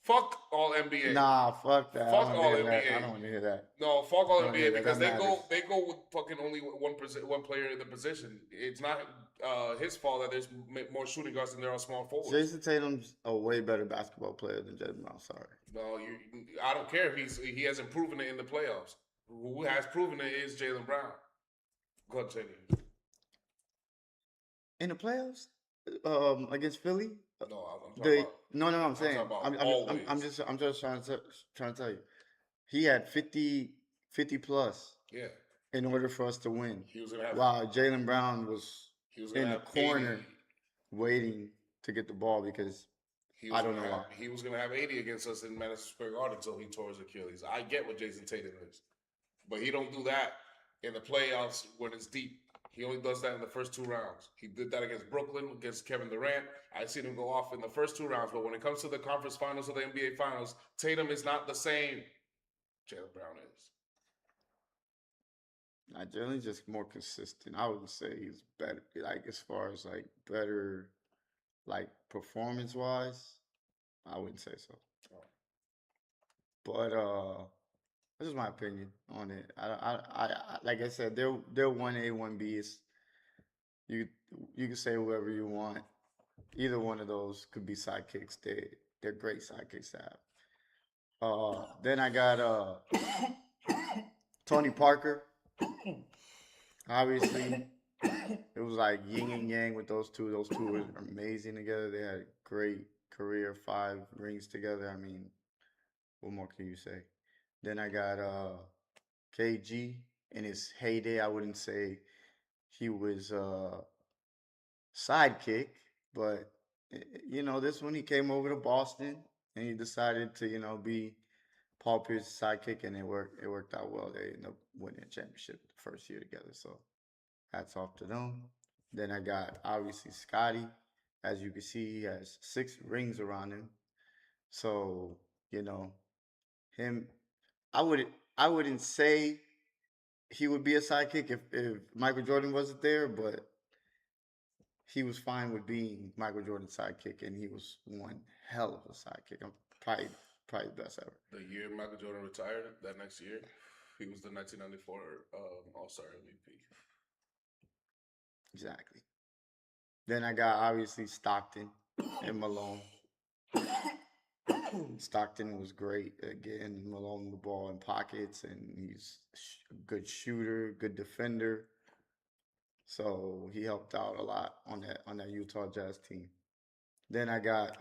Fuck all NBA. Nah, fuck that. Fuck I don't all want to hear that. NBA. I don't want to hear that. No, fuck all No, NBA yeah, because that matters. they go with fucking only one player in the position. It's not his fault that there's more shooting guards than there are small forwards. Jason Tatum's a way better basketball player than Jalen Brown. Sorry. No, I don't care if he hasn't proven it in the playoffs. Who has proven it is Jalen Brown. Go ahead, Teddy. In the playoffs, against Philly, No, I'm talking they about. no, I'm saying talking about I'm just trying to tell you, he had 50 plus Yeah, in order for us to win. he was gonna have. While Jalen Brown was He was gonna in the have corner 80. waiting to get the ball because He was I don't gonna know have, why. He was gonna have 80 against us in Madison Square Garden until he tore his Achilles. I get what Jason Tatum is, but he don't do that in the playoffs when it's deep. He only does that in the first 2 rounds. He did that against Brooklyn, against Kevin Durant. I seen him go off in the first 2 rounds, but when it comes to the conference finals or the NBA finals, Tatum is not the same Jalen Brown is. Jalen's just more consistent. I would say he's better, like as far as like better, like performance wise. I wouldn't say so. But this is my opinion on it. Like I said, they're 1A, 1B. You you can say whoever you want. Either one of those could be sidekicks. They're great sidekicks to have. Then I got Tony Parker. Obviously, it was like yin and yang with those two. Those two were amazing together. They had a great career, 5 rings together. I mean, what more can you say? Then I got KG in his heyday. I wouldn't say he was sidekick, but this one he came over to Boston and he decided to be Paul Pierce's sidekick, and it worked out well. They ended up winning a championship the first year together. So hats off to them. Then I got obviously Scotty. As you can see, he has 6 rings around him. So him. I wouldn't say he would be a sidekick if Michael Jordan wasn't there, but he was fine with being Michael Jordan's sidekick, and he was one hell of a sidekick. I'm probably the best ever. The year Michael Jordan retired, that next year, he was the 1994 All-Star MVP. Exactly. Then I got obviously Stockton and Malone. Stockton was great. Again, Malone the ball in pockets, and he's a good shooter, good defender. So he helped out a lot on that Utah Jazz team. Then I got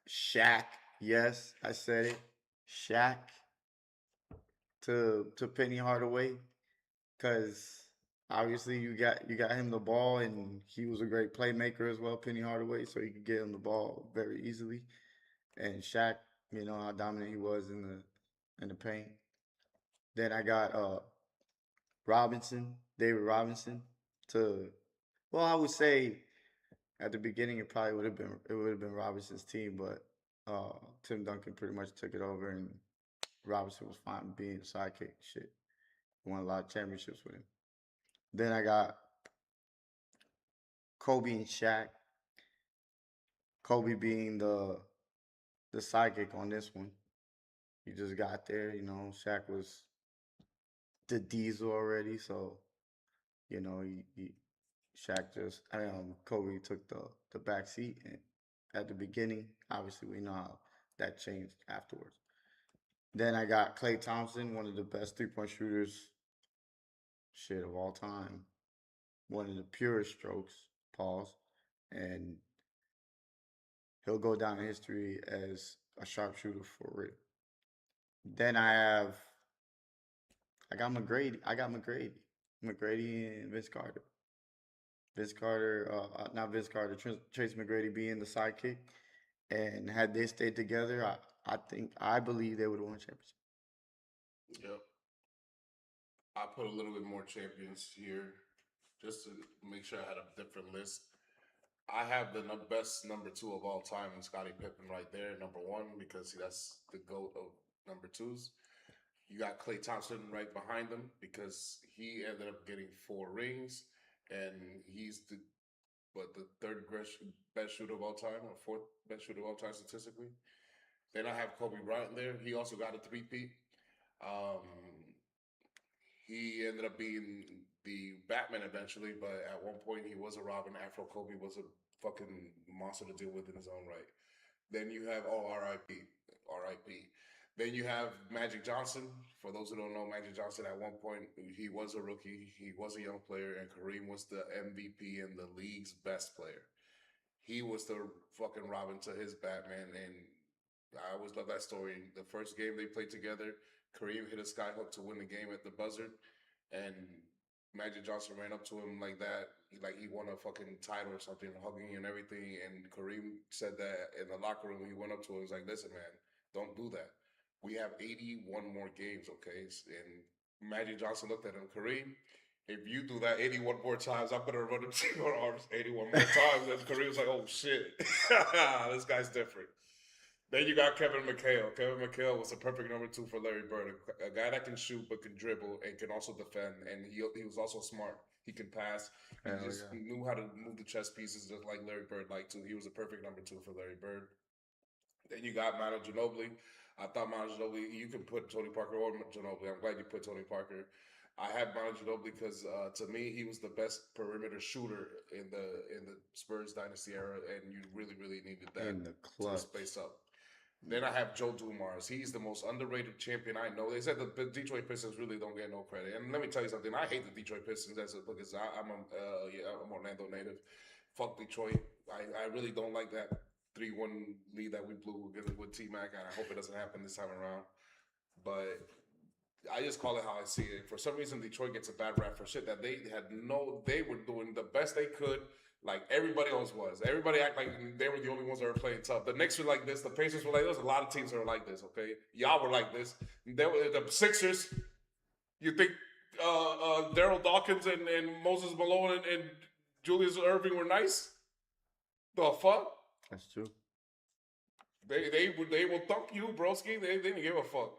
Shaq. Yes, I said it. Shaq to Penny Hardaway, because obviously you got him the ball, and he was a great playmaker as well, Penny Hardaway, so you could get him the ball very easily. And Shaq, how dominant he was in the paint. Then I got David Robinson I would say at the beginning it would have been Robinson's team, but Tim Duncan pretty much took it over, and Robinson was fine being a sidekick. Shit, won a lot of championships with him. Then I got Kobe and Shaq. Kobe being the sidekick on this one. He just got there, Shaq was the diesel already, so Kobe took the back seat at the beginning. Obviously, we know how that changed afterwards. Then I got Klay Thompson, one of the best 3-point shooters of all time. One of the purest strokes, pause, and he'll go down in history as a sharpshooter for real. Then I got McGrady. McGrady and Vince Carter. Tracy McGrady being the sidekick. And had they stayed together, I believe they would have won a championship. Yep. I put a little bit more champions here just to make sure I had a different list. I have the best number 2 of all time in Scottie Pippen right there, number 1, because that's the GOAT of number 2s. You got Klay Thompson right behind him because he ended up getting 4 rings, and he's the third best shooter of all time, or fourth best shooter of all time statistically. Then I have Kobe Bryant there. He also got a three-peat. Um, he ended up being the Batman eventually, but at one point he was a Robin. Afro Kobe was a fucking monster to deal with in his own right. Then you have R.I.P. R.I.P. Then you have Magic Johnson. For those who don't know, Magic Johnson at one point he was a rookie, he was a young player, and Kareem was the MVP and the league's best player. He was the fucking Robin to his Batman, and I always love that story. The first game they played together, Kareem hit a skyhook to win the game at the buzzer, and Magic Johnson ran up to him like that, like he won a fucking title or something, hugging and everything. And Kareem said that in the locker room. He went up to him, he was like, "Listen, man, don't do that. We have 81 more games, okay?" And Magic Johnson looked at him, Kareem, if you do that 81 more times, I'm gonna run into your arms 81 more times. And Kareem was like, "Oh shit, this guy's different." Then you got Kevin McHale. Kevin McHale was a perfect number 2 for Larry Bird, a guy that can shoot but can dribble and can also defend. And he was also smart. He can pass. He Hell just yeah. knew how to move the chess pieces just like Larry Bird liked to. He was a perfect number 2 for Larry Bird. Then you got Manu Ginobili. I thought Manu Ginobili, you can put Tony Parker or Ginobili. I'm glad you put Tony Parker. I have Manu Ginobili because to me he was the best perimeter shooter in the Spurs dynasty era, and you really needed that In the to clutch. space up. Then I have Joe Dumars. He's the most underrated champion I know. They said the Detroit Pistons really don't get no credit. And let me tell you something. I hate the Detroit Pistons because I'm I'm Orlando native. Fuck Detroit. I really don't like that 3-1 lead that we blew with T-Mac, and I hope it doesn't happen this time around. But I just call it how I see it. For some reason, Detroit gets a bad rap for shit that they were doing the best they could, like everybody else was. Everybody act like they were the only ones that were playing tough. The Knicks were like this. The Pacers were like, there's a lot of teams that were like this, okay? Y'all were like this. There were the Sixers. You think Daryl Dawkins and Moses Malone and Julius Irving were nice? The fuck? That's true. They will thump you, broski. They didn't give a fuck.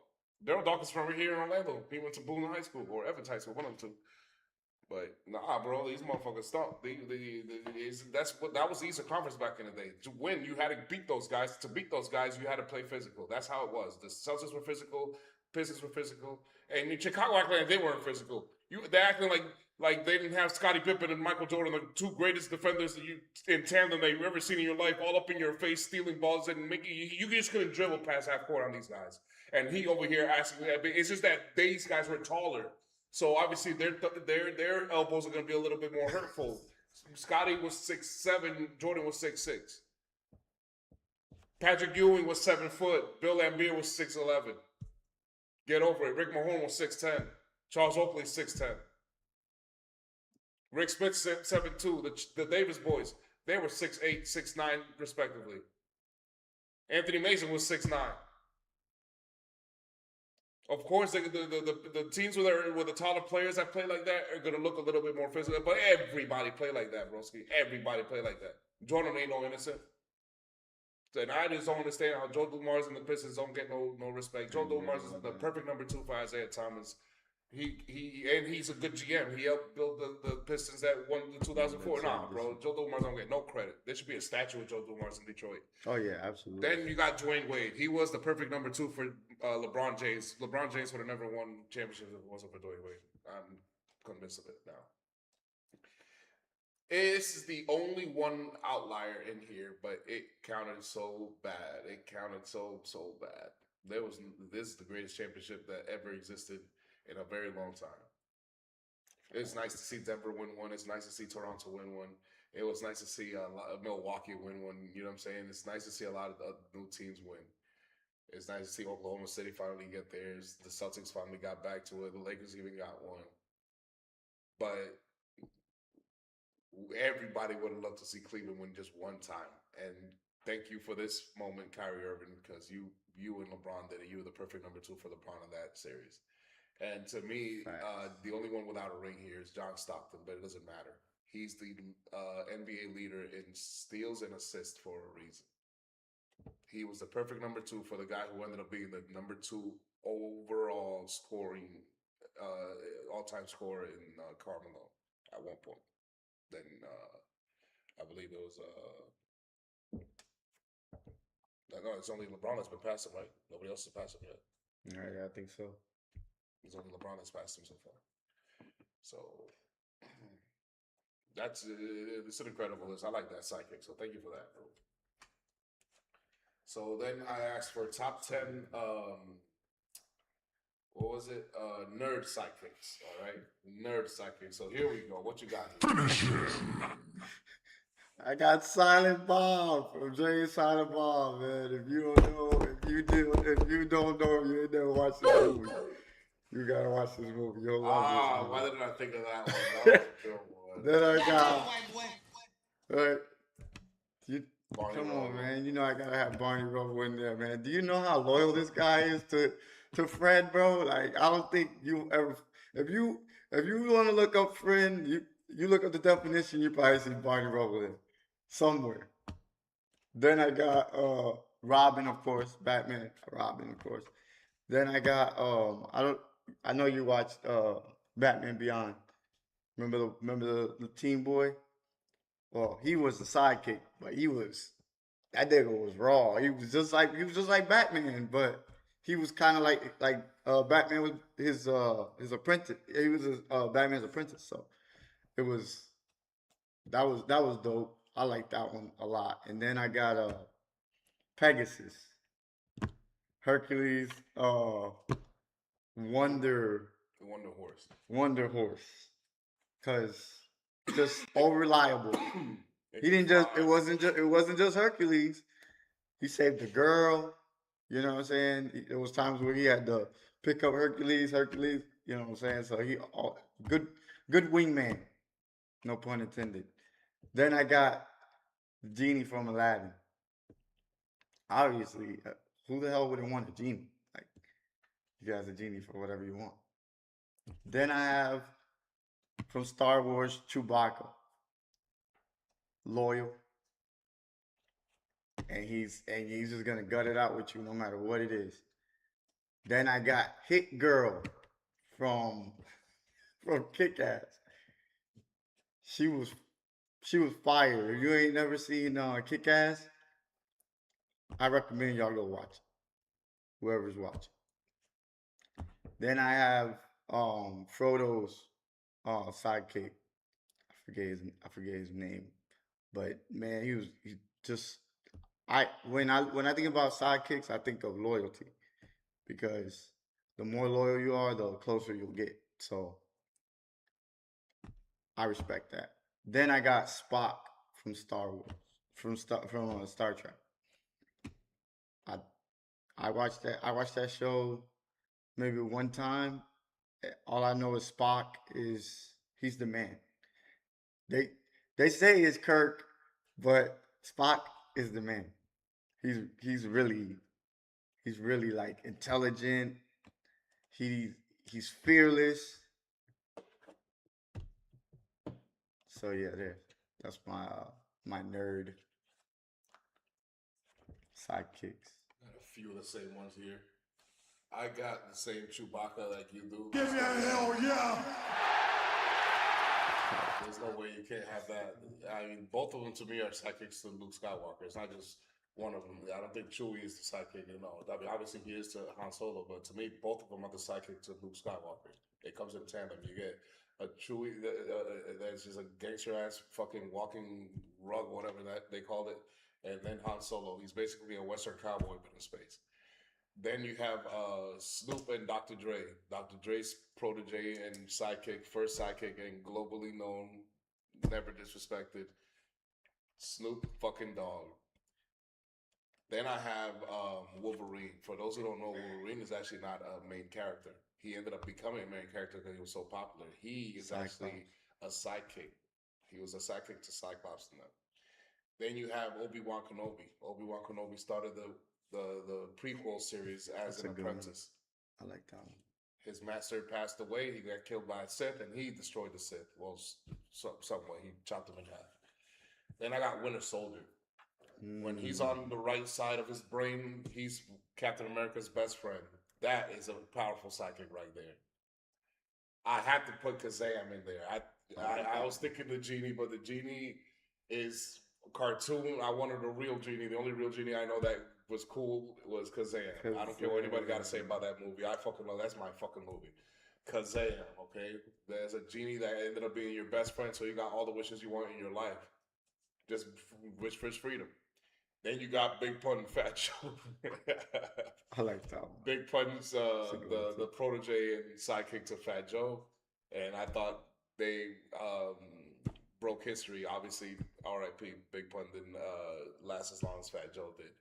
Daryl Dawkins from here in Orlando. He went to Boone High School or Evans High School, one of them two. But nah, bro, these motherfuckers stunk. That was the Eastern Conference back in the day. To win, you had to beat those guys. To beat those guys, you had to play physical. That's how it was. The Celtics were physical, Pistons were physical, and in Chicago acting like they weren't physical. They're acting like they didn't have Scottie Pippen and Michael Jordan, the 2 greatest defenders that you in tandem that you've ever seen in your life, all up in your face, stealing balls and making you just couldn't dribble past half court on these guys. And he over here asking that. It's just that these guys were taller. So obviously their elbows are going to be a little bit more hurtful. Scotty was 6'7", Jordan was 6'6". Patrick Ewing was 7 foot. Bill Laimbeer was 6'11". Get over it. Rick Mahorn was 6'10". Charles Oakley 6'10". Rick Smith 7'2". The Davis boys, they were 6'8", 6'9", respectively. Anthony Mason was 6'9". Of course, the teams with the taller players that play like that are going to look a little bit more physical, but everybody play like that, broski. Everybody play like that. Jordan ain't no innocent. And I just don't understand how Joe Dumars and the Pistons don't get no respect. Joe Dumars is the perfect number 2 for Isaiah Thomas. He's a good GM. He helped build the Pistons that won the 2004. Nah, bro, Joe Dumars don't get no credit. There should be a statue of Joe Dumars in Detroit. Oh yeah, absolutely. Then you got Dwayne Wade. He was the perfect number 2 for LeBron James. LeBron James would have never won championships if it wasn't for Dwayne Wade. I'm convinced of it now. This is the only one outlier in here, but it counted so bad. It counted so bad. This is the greatest championship that ever existed in a very long time. It's nice to see Denver win one. It's nice to see Toronto win one. It was nice to see Milwaukee win one. You know what I'm saying? It's nice to see a lot of new teams win. It's nice to see Oklahoma City finally get theirs. The Celtics finally got back to it. The Lakers even got one. But everybody would have loved to see Cleveland win just one time. And thank you for this moment, Kyrie Irving, because you and LeBron did it. You were the perfect number 2 for LeBron in that series. And to me, the only one without a ring here is John Stockton, but it doesn't matter. He's the NBA leader in steals and assists for a reason. He was the perfect number 2 for the guy who ended up being the number 2 overall scoring, all-time scorer in Carmelo at one point. Then I believe it was no, it's only LeBron that's been passing, right? Nobody else has passed him yet. Yeah, I think so. It's only LeBron that's passed him so far. So that's it's an incredible list. I like that sidekick. So thank you for that. So then I asked for top 10. What was it? Nerd sidekicks. All right, nerd sidekicks. So here we go. What you got here? Finish him. I got Silent Bob from Jay Silent Bob, man. If you don't know, if you don't know, you ain't never watched this movie. You gotta watch this movie. You'll love this movie. Why didn't I think of that one? That was a good one. Then I got. Right. Barney Come Rubble. on, man. You know I gotta have Barney Rubble in there, man. Do you know how loyal this guy is to Fred, bro? Like, I don't think you ever. If you want to look up Fred, you look up the definition, you probably see Barney Rubble in somewhere. Then I got Robin, of course, Batman, Robin, of course. Then I got I know you watched Batman Beyond. Remember the teen boy? Well, he was the sidekick, but that nigga was raw. He was just like Batman, but he was kind of like Batman was his apprentice. He was Batman's apprentice, so that was dope. I like that one a lot. And then I got Pegasus, Hercules, Wonder Horse. cause just unreliable. He didn't just. It wasn't just Hercules. He saved the girl. You know what I'm saying? There was times where he had to pick up Hercules. You know what I'm saying? So he good wingman. No pun intended. Then I got Genie from Aladdin. Obviously, who the hell wouldn't want a genie? Like, you guys a genie for whatever you want. Then I have from Star Wars Chewbacca. Loyal. And he's just gonna gut it out with you no matter what it is. Then I got Hit Girl from Kick-Ass. She was fire. If you ain't never seen Kick-Ass, I recommend y'all go watch it. Whoever's watching. Then I have Frodo's sidekick. I forget his name. But man, when I think about sidekicks, I think of loyalty. Because the more loyal you are, the closer you'll get. So I respect that. Then I got Spock from Star Wars, from Star Trek. I watched that show maybe one time. All I know is Spock he's the man. They say it's Kirk, but Spock is the man. He's really like intelligent. He's fearless. So yeah, that's my nerd sidekicks. Got a few of the same ones here. I got the same Chewbacca like you do. Give me a hell yeah. There's no way you can't have that. I mean, both of them to me are sidekicks to Luke Skywalker. It's not just one of them. I don't think Chewie is the sidekick. I mean, obviously he is to Han Solo, but to me, both of them are the sidekick to Luke Skywalker. It comes in tandem. You get a Chewie that's just a gangster ass fucking walking rug, whatever that they called it, and then Han Solo. He's basically a Western cowboy but in space. Then you have Snoop and Dr. Dre. Dr. Dre's protege and sidekick, first sidekick, and globally known, never disrespected. Snoop fucking Dogg. Then I have Wolverine. For those who don't know, Wolverine is actually not a main character. He ended up becoming a main character because he was so popular. He is actually a sidekick. He was a sidekick to Cyclops and them. Then you have Obi-Wan Kenobi. Obi-Wan Kenobi started the prequel series as an apprentice. I like that one. His master passed away. He got killed by a Sith, and he destroyed the Sith. Well, some way he chopped him in half. Then I got Winter Soldier. When he's on the right side of his brain, he's Captain America's best friend. That is a powerful sidekick right there. I have to put Kazam in there. I was thinking the genie, but the genie is a cartoon. I wanted a real genie. The only real genie I know that was cool was Kazam. I don't care what anybody got to say about that movie. I fucking love that's my fucking movie. Kazam, okay? There's a genie that ended up being your best friend, so you got all the wishes you want in your life. Just wish for his freedom. Then you got Big Pun and Fat Joe. I like that one. Big Pun's a good one, the protege and sidekick to Fat Joe, and I thought they broke history. Obviously, R.I.P. Big Pun didn't last as long as Fat Joe did.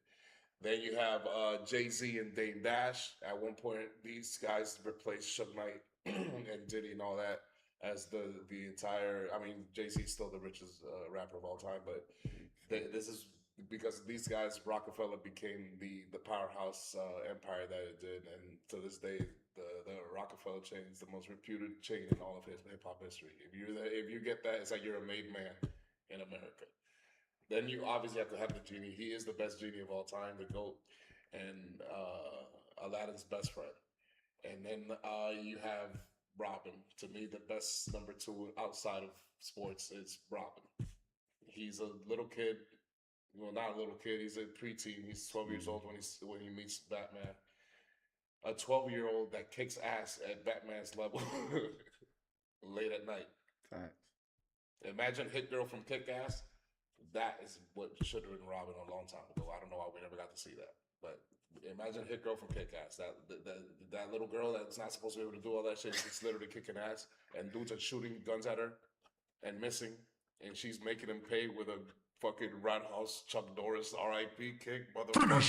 Then you have Jay-Z and Dame Dash. At one point, these guys replaced Suge Knight and Diddy and all that as the entire. I mean, Jay-Z is still the richest rapper of all time, but this is because these guys, Rockefeller became the powerhouse empire that it did, and to this day, the Rockefeller chain is the most reputed chain in all of hip hop history. If you get that, it's like you're a made man in America. Then you obviously have to have the genie. He is the best genie of all time, the GOAT, and Aladdin's best friend. And then you have Robin. To me, the best number two outside of sports is Robin. He's a little kid. Well, not a little kid. He's a preteen. He's 12 years old when he meets Batman. A 12-year-old that kicks ass at Batman's level late at night. Facts. Imagine Hit Girl from Kick Ass. That is what should have been Robin a long time ago. I don't know why we never got to see that. But imagine Hit Girl from Kick Ass. That little girl that's not supposed to be able to do all that shit. She's literally kicking ass. And dudes are shooting guns at her and missing. And she's making him pay with a fucking Roundhouse Chuck Norris R.I.P. kick, motherfucker.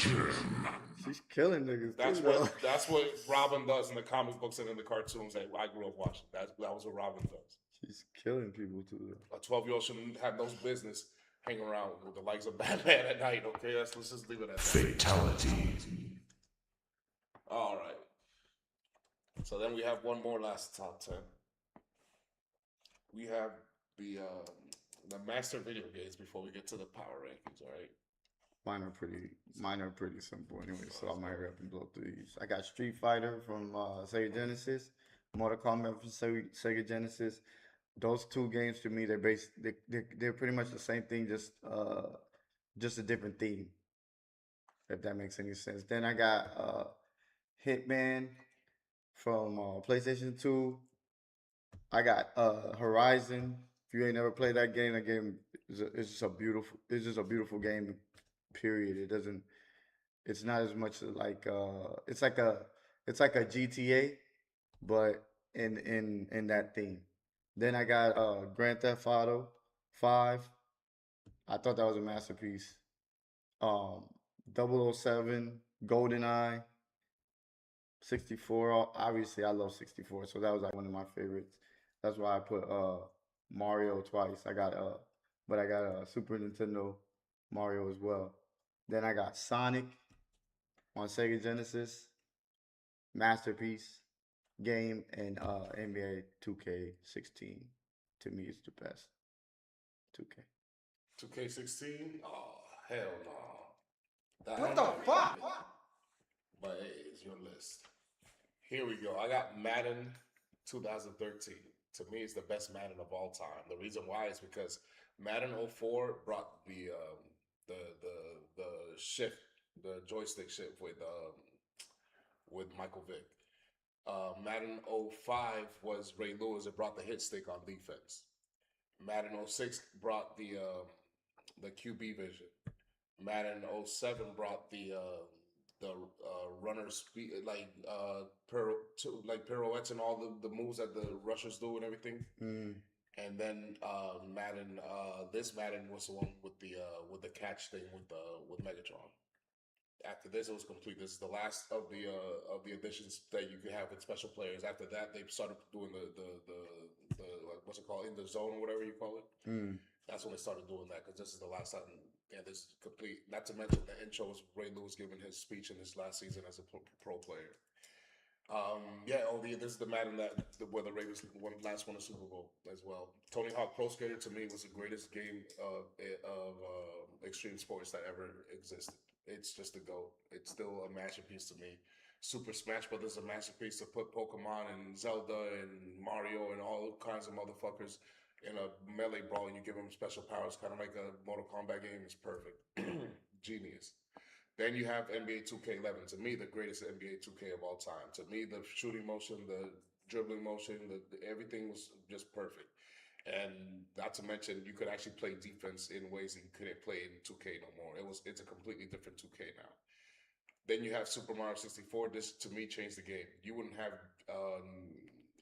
She's killing niggas. That's what Robin does in the comic books and in the cartoons that I grew up watching. That was what Robin does. She's killing people too. A 12-year-old shouldn't have no business hanging around with the likes of Batman at night. Okay, let's just leave it at that. Fatality. All right. So then we have one more last top 10. We have the master video games before we get to the power rankings. All right. Mine are pretty simple anyway, so I'm gonna hurry up and blow through these. I got Street Fighter from Sega Genesis, Mortal Kombat from Sega Genesis. Those two games to me, they're pretty much the same thing, just a different theme. If that makes any sense. Then I got Hitman from PlayStation 2. I got Horizon. If you ain't never played that game is just a beautiful game. Period. It's not as much like it's like a GTA, but in that theme. Then I got Grand Theft Auto 5. I thought that was a masterpiece. 007, GoldenEye, 64. Obviously, I love 64, so that was like one of my favorites. That's why I put Mario twice. But I got a Super Nintendo Mario as well. Then I got Sonic on Sega Genesis, masterpiece game, and NBA 2K16. To me, it's the best. 2K. 2K16? Oh, hell no. What the fuck? But hey, it's your list. Here we go. I got Madden 2013. To me, it's the best Madden of all time. The reason why is because Madden 04 brought the shift, the joystick shift with Michael Vick. Madden 05 was Ray Lewis. It brought the hit stick on defense. Madden 06 brought the QB vision. Madden 07 brought the runner speed, like pirouettes and all the moves that the rushers do and everything. And then Madden, this Madden was the one with the catch thing with Megatron. After this, it was complete. This is the last of the additions that you could have with special players. After that, they started doing the what's it called, in the zone or whatever you call it. That's when they started doing that, because this is the last time. And this is complete. Not to mention the intro was Ray Lewis giving his speech in his last season as a pro player. This is the Madden where the Ravens last won a Super Bowl as well. Tony Hawk Pro Skater to me was the greatest game of extreme sports that ever existed. It's just a GOAT. It's still a masterpiece to me. Super Smash Brothers is a masterpiece to put Pokemon and Zelda and Mario and all kinds of motherfuckers in a melee brawl and you give them special powers, kind of like a Mortal Kombat game. Is perfect. Genius. Then you have NBA 2K11. To me, the greatest NBA 2K of all time. To me, the shooting motion, the dribbling motion, everything was just perfect. And not to mention, you could actually play defense in ways that you couldn't play in 2K no more. It's a completely different 2K now. Then you have Super Mario 64. This, to me, changed the game. You wouldn't have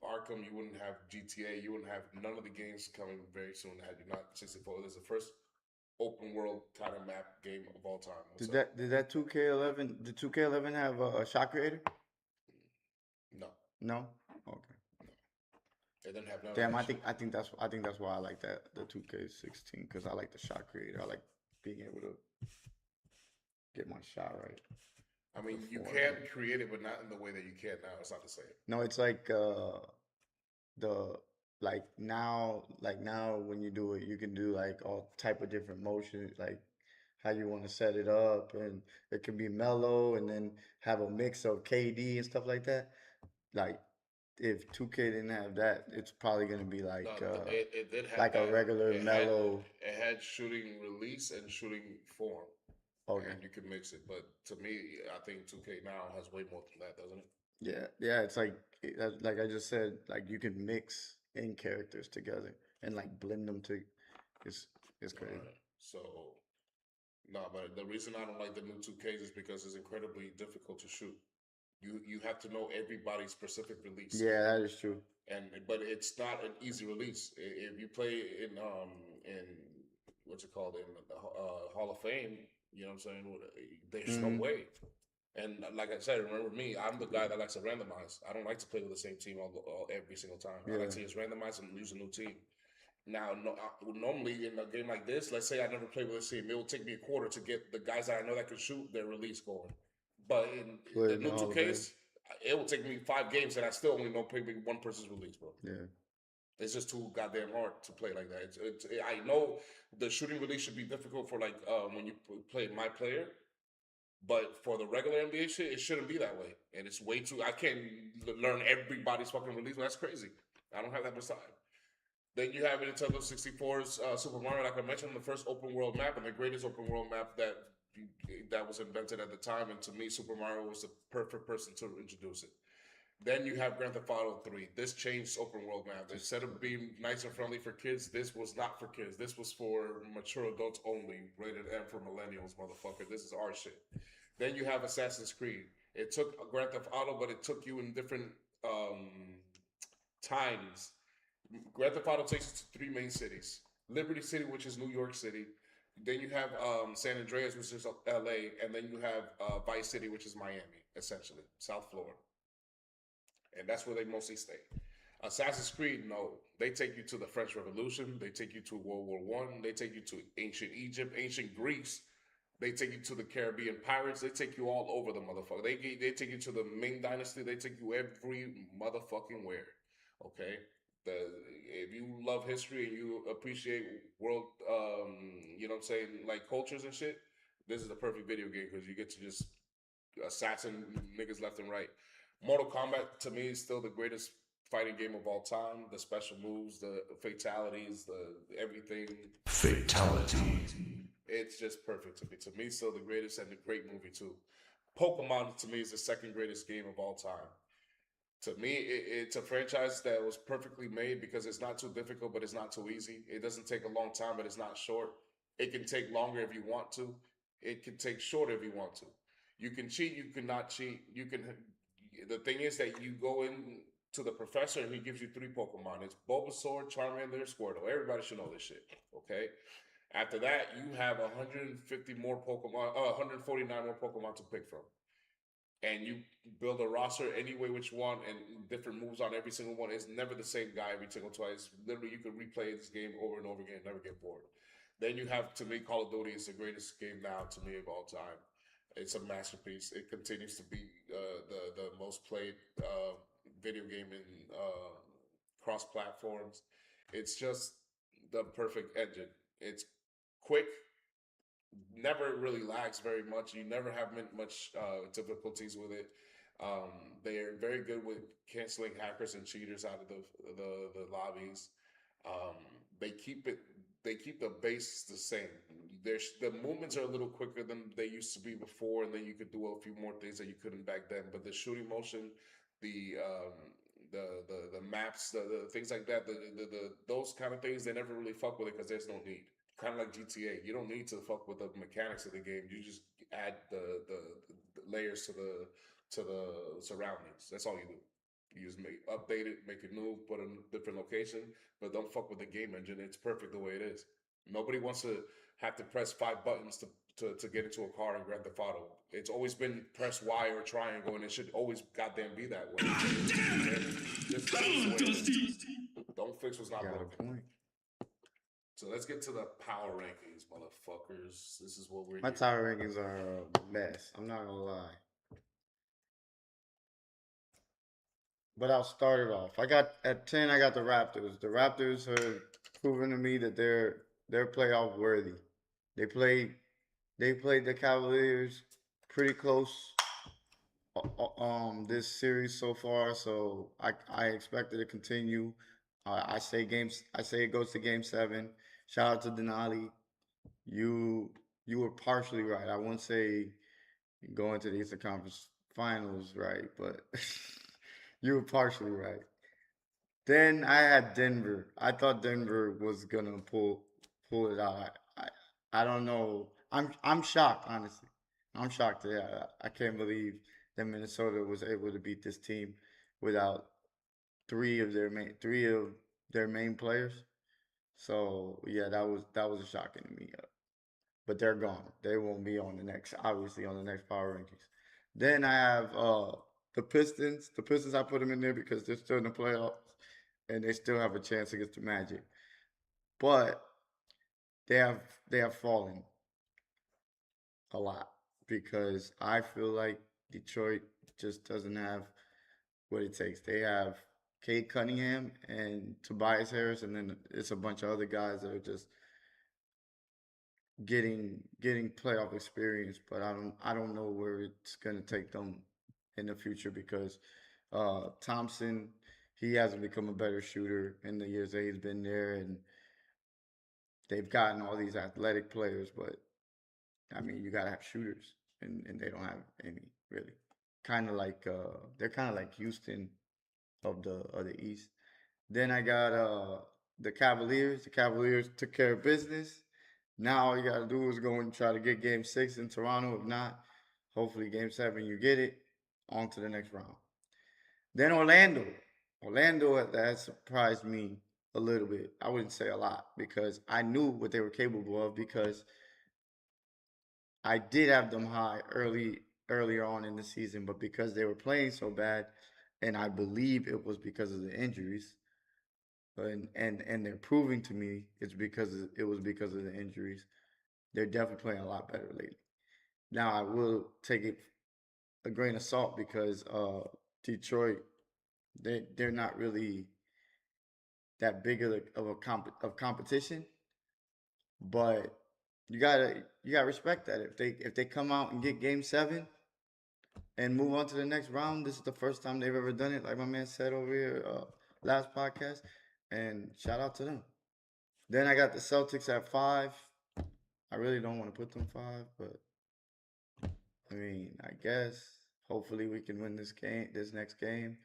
Arkham. You wouldn't have GTA. You wouldn't have none of the games coming very soon had you not 64. This is the first open world kind of map game of all time. Did that 2K11 did 2K11 have a shot creator? No. No. Okay. They didn't have none. Damn, I think that's why I like that the 2K16 because I like the shot creator. I like being able to get my shot right. I mean, you can create it, but not in the way that you can now. It's not the same. No, it's like now when you do it, you can do like all type of different motions, like how you want to set it up, and it can be mellow, and then have a mix of KD and stuff like that. Like if 2K didn't have that, it's probably gonna be like No, it did have like that. a regular It mellow. It had shooting release and shooting form. Okay. And you can mix it. But to me, I think 2K now has way more than that, doesn't it? Yeah. It's like I just said, like you can mix in characters together and like blend them to. It's crazy. Alright. So, no, but the reason I don't like the new 2Ks is because it's incredibly difficult to shoot. You have to know everybody's specific release. Yeah, that is true. But it's not an easy release. If you play in what's it called, in the Hall of Fame, you know what I'm saying? There's no way. And like I said, remember me, I'm the guy that likes to randomize. I don't like to play with the same team every single time. I like to just randomize and use a new team. Now, normally in a game like this, let's say I never played with this team, it will take me a quarter to get the guys that I know that can shoot their release going. But in the new 2Ks, it will take me 5 games and I still only know maybe one person's release, bro. Yeah. It's just too goddamn hard to play like that. I know the shooting release should be difficult for like when you play my player, but for the regular NBA shit, it shouldn't be that way. And it's way too. I can't learn everybody's fucking release. That's crazy. I don't have that much time. Then you have Nintendo 64's Super Mario, like I mentioned, the first open world map and the greatest open world map that was invented at the time. And to me, Super Mario was the perfect person to introduce it. Then you have Grand Theft Auto 3. This changed open world map. Instead of being nice and friendly for kids, this was not for kids. This was for mature adults only. Rated M for millennials, motherfucker. This is our shit. Then you have Assassin's Creed. It took Grand Theft Auto, but it took you in different times. Grand Theft Auto takes you to 3 main cities. Liberty City, which is New York City. Then you have San Andreas, which is LA. And then you have Vice City, which is Miami, essentially. South Florida. And that's where they mostly stay. Assassin's Creed, no. They take you to the French Revolution. They take you to World War I. They take you to ancient Egypt, ancient Greece. They take you to the Caribbean pirates. They take you all over the motherfucker. They take you to the Ming Dynasty. They take you every motherfucking where. Okay? If you love history and you appreciate world, you know what I'm saying, like cultures and shit, this is the perfect video game because you get to just assassin niggas left and right. Mortal Kombat, to me, is still the greatest fighting game of all time. The special moves, the fatalities, the everything. Fatality. It's just perfect to me. To me, still the greatest and a great movie, too. Pokemon, to me, is the second greatest game of all time. To me, it's a franchise that was perfectly made because it's not too difficult, but it's not too easy. It doesn't take a long time, but it's not short. It can take longer if you want to. It can take shorter if you want to. You can cheat, you cannot cheat. You can... The thing is that you go in to the professor and he gives you 3 Pokemon. It's Bulbasaur, Charmander, Squirtle. Everybody should know this shit, okay? After that, you have 150 more Pokemon, 149 more Pokemon to pick from. And you build a roster any way which one and different moves on every single one. It's never the same guy every single twice. Literally, you can replay this game over and over again and never get bored. Then you have, to me, Call of Duty is the greatest game now, to me, of all time. It's a masterpiece. It continues to be the most played video game in cross platforms. It's just the perfect engine. It's quick, never really lags very much. You never have much difficulties with it. They're very good with canceling hackers and cheaters out of the lobbies. Um, they keep it. They keep the base the same. The movements are a little quicker than they used to be before, and then you could do a few more things that you couldn't back then. But the shooting motion, the um, the maps, the things like that, the those kind of things, they never really fuck with it because there's no need. Kind of like GTA, you don't need to fuck with the mechanics of the game. You just add the layers to the surroundings. That's all you do. You just update it, make it new, put it in a different location, but don't fuck with the game engine. It's perfect the way it is. Nobody wants to have to press 5 buttons to get into a car and grab the photo. It's always been press Y or triangle, and it should always goddamn be that way. Don't fix what's not Got a broken. point. So let's get to the power rankings, motherfuckers. This is what we're My here. tower rankings are a mess. I'm not gonna lie. But I'll start it off. I got at 10. I got the Raptors. The Raptors have proven to me that they're playoff worthy. They played the Cavaliers pretty close this series so far, so I expect it to continue. I say it goes to game 7. Shout out to Denali. You you were partially right. I wouldn't say going to the Eastern Conference Finals right, but you were partially right. Then I had Denver. I thought Denver was gonna pull it out. I don't know. I'm shocked, honestly. I'm shocked. Yeah, I can't believe that Minnesota was able to beat this team without three of their main players. So yeah, that was a shocking to me. But they're gone. They won't be on the next, obviously, on the next power rankings. Then I have the Pistons. The Pistons, I put them in there because they're still in the playoffs and they still have a chance against the Magic. But they have they have fallen a lot because I feel like Detroit just doesn't have what it takes. They have Cade Cunningham and Tobias Harris, and then it's a bunch of other guys that are just getting playoff experience, but I don't know where it's gonna take them in the future because Thompson, he hasn't become a better shooter in the years that he's been there, and they've gotten all these athletic players, but I mean you gotta have shooters, and they don't have any really. Kind of like they're kind of like Houston of the East. Then I got the Cavaliers. The Cavaliers took care of business. Now all you gotta do is go and try to get Game 6 in Toronto. If not, hopefully Game 7 you get it. On to the next round. Then Orlando. Orlando that surprised me a little bit. I wouldn't say a lot because I knew what they were capable of because I did have them high earlier on in the season, but because they were playing so bad, and I believe it was because of the injuries, and they're proving to me it was because of the injuries. They're definitely playing a lot better lately. Now I will take it a grain of salt because Detroit they're not really that big of competition, but you gotta respect that if they come out and get Game 7 and move on to the next round. This is the first time they've ever done it, like my man said over here last podcast, and shout out to them. Then I got the Celtics at 5. I really don't want to put them 5, but I mean, I guess hopefully we can win this next game.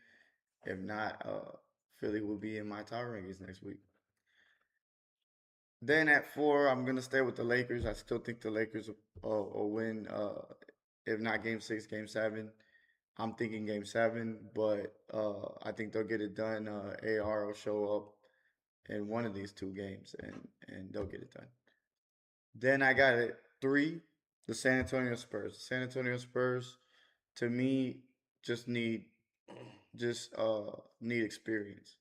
If not, Philly will be in my tower rankings next week. Then at 4, I'm gonna stay with the Lakers. I still think the Lakers will win. If not Game 6, Game 7. I'm thinking Game 7, but I think they'll get it done. AR will show up in one of these two games, and they'll get it done. Then I got it 3, the San Antonio Spurs. The San Antonio Spurs, to me, just need experience.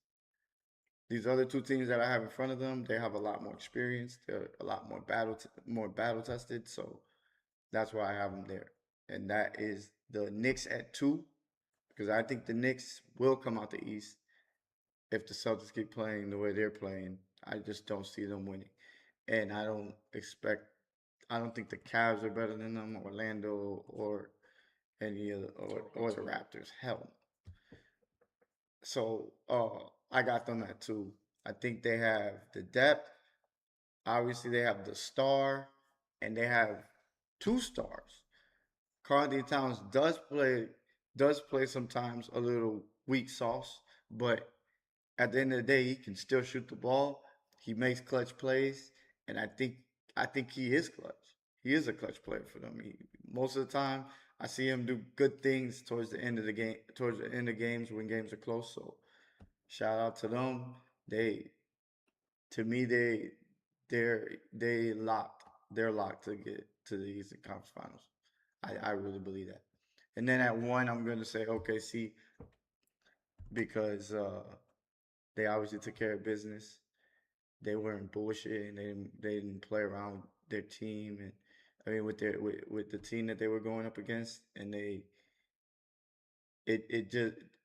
These other two teams that I have in front of them, they have a lot more experience. They're a lot more battle tested. So that's why I have them there. And that is the Knicks at 2, because I think the Knicks will come out the East if the Celtics keep playing the way they're playing. I just don't see them winning. And I don't think the Cavs are better than them, Orlando or any of the, or the Raptors. Hell. So I got them at 2. I think they have the depth. Obviously, they have the star, and they have 2 stars. Carl Towns does play sometimes a little weak sauce, but at the end of the day, he can still shoot the ball. He makes clutch plays, and I think he is clutch. He is a clutch player for them. Most of the time, I see him do good things towards the end of the game, towards the end of games when games are close. So shout out to them. They, to me, they locked. They're locked to get to the Eastern Conference Finals. I really believe that. And then at 1, I'm going to say OKC because they obviously took care of business. They weren't bullshit and they didn't play around with their team, and I mean with the team that they were going up against, and it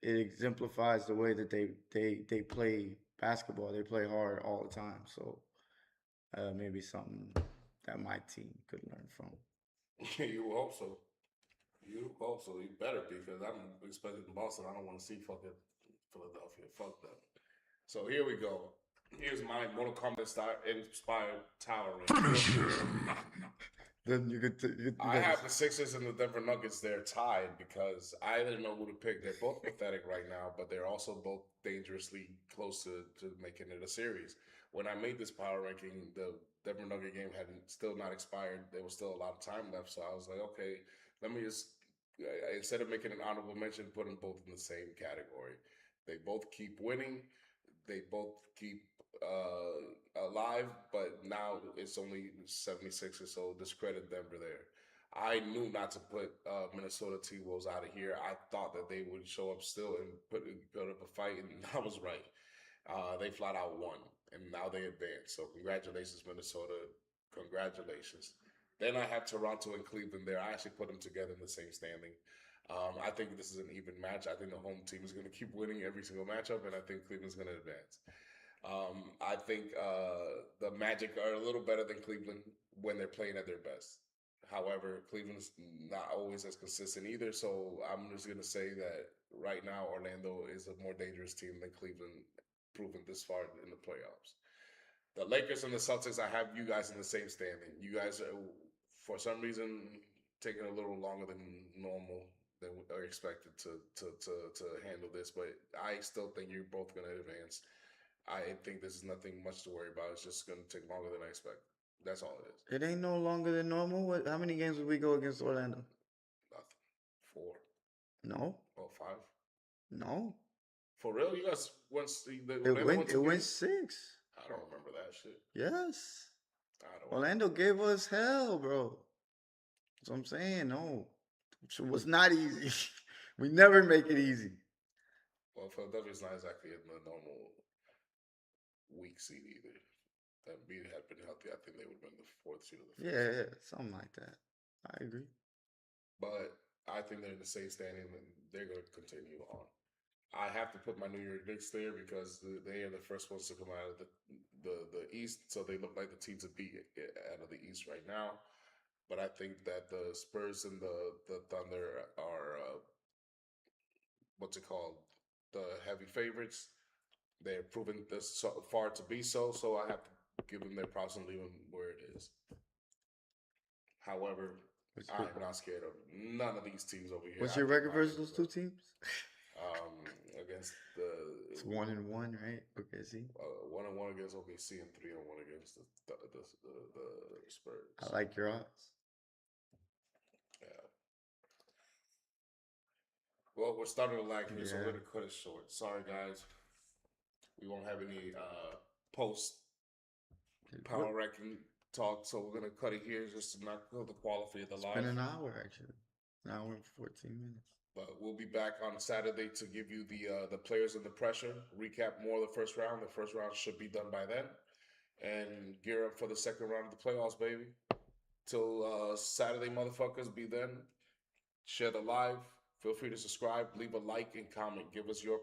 exemplifies the way that they play basketball. They play hard all the time. So maybe something that my team could learn from. You hope so. You hope so. You better be, because I'm expecting Boston. I don't want to see fucking Philadelphia. Fuck them. So here we go. Here's my Mortal Kombat inspired tower ranking. Then you could I have the Sixers and the Denver Nuggets there tied because I didn't know who to pick. They're both pathetic right now, but they're also both dangerously close to making it a series. When I made this power ranking, the Denver Nugget game had still not expired. There was still a lot of time left, so I was like, okay, let me just, instead of making an honorable mention, put them both in the same category. They both keep winning. They both keep alive, but now it's only 76 or so. Discredit Denver there. I knew not to put Minnesota T-Wolves out of here. I thought that they would show up still and put up a fight, and I was right. They flat out won, and now they advance. So congratulations, Minnesota. Congratulations. Then I have Toronto and Cleveland there. I actually put them together in the same standing. I think this is an even match. I think the home team is going to keep winning every single matchup, and I think Cleveland's going to advance. I think the Magic are a little better than Cleveland when they're playing at their best. However, Cleveland's not always as consistent either, so I'm just going to say that right now Orlando is a more dangerous team than Cleveland, proven this far in the playoffs. The Lakers and the Celtics, I have you guys in the same standing. You guys are, for some reason, taking a little longer than normal than are expected to handle this, but I still think you're both going to advance. I think this is nothing much to worry about. It's just going to take longer than I expect. That's all it is. It ain't no longer than normal. How many games did we go against Orlando? Nothing. 4 No, or 5. no. For real, you guys once It went 6. I don't remember that shit. Yes. I don't. Orlando gave us hell, bro. That's what I'm saying. No, it was not easy. We never make it easy. Well, Philadelphia's not exactly in the normal weak seed either. If Embiid had been healthy, I think they would have been the 4th seed or the 5th. Yeah, something like that. I agree. But I think they're in the same standing, and they're going to continue on. I have to put my New York Knicks there because they are the first ones to come out of the East, so they look like the team to beat out of the East right now. But I think that the Spurs and the Thunder are what's it called? The heavy favorites. They're proven this so far to be so. So I have to give them their props and leave them where it is. However, I am not scared of none of these teams over here. What's your record versus those 2 teams? Against It's 1-1, right? Okay, see. 1-1 against OKC and 3-1 against the Spurs. I like your odds. Yeah. Well, we're starting to lag here, so we're gonna cut it short. Sorry, guys. We won't have any post power ranking talk, so we're gonna cut it here just to not kill the quality of the live. It's been an hour actually. An hour and 14 minutes. But we'll be back on Saturday to give you the players and the pressure, recap more of the first round. The first round should be done by then, and gear up for the second round of the playoffs, baby. Till Saturday, motherfuckers. Be then. Share the live. Feel free to subscribe, leave a like, and comment. Give us your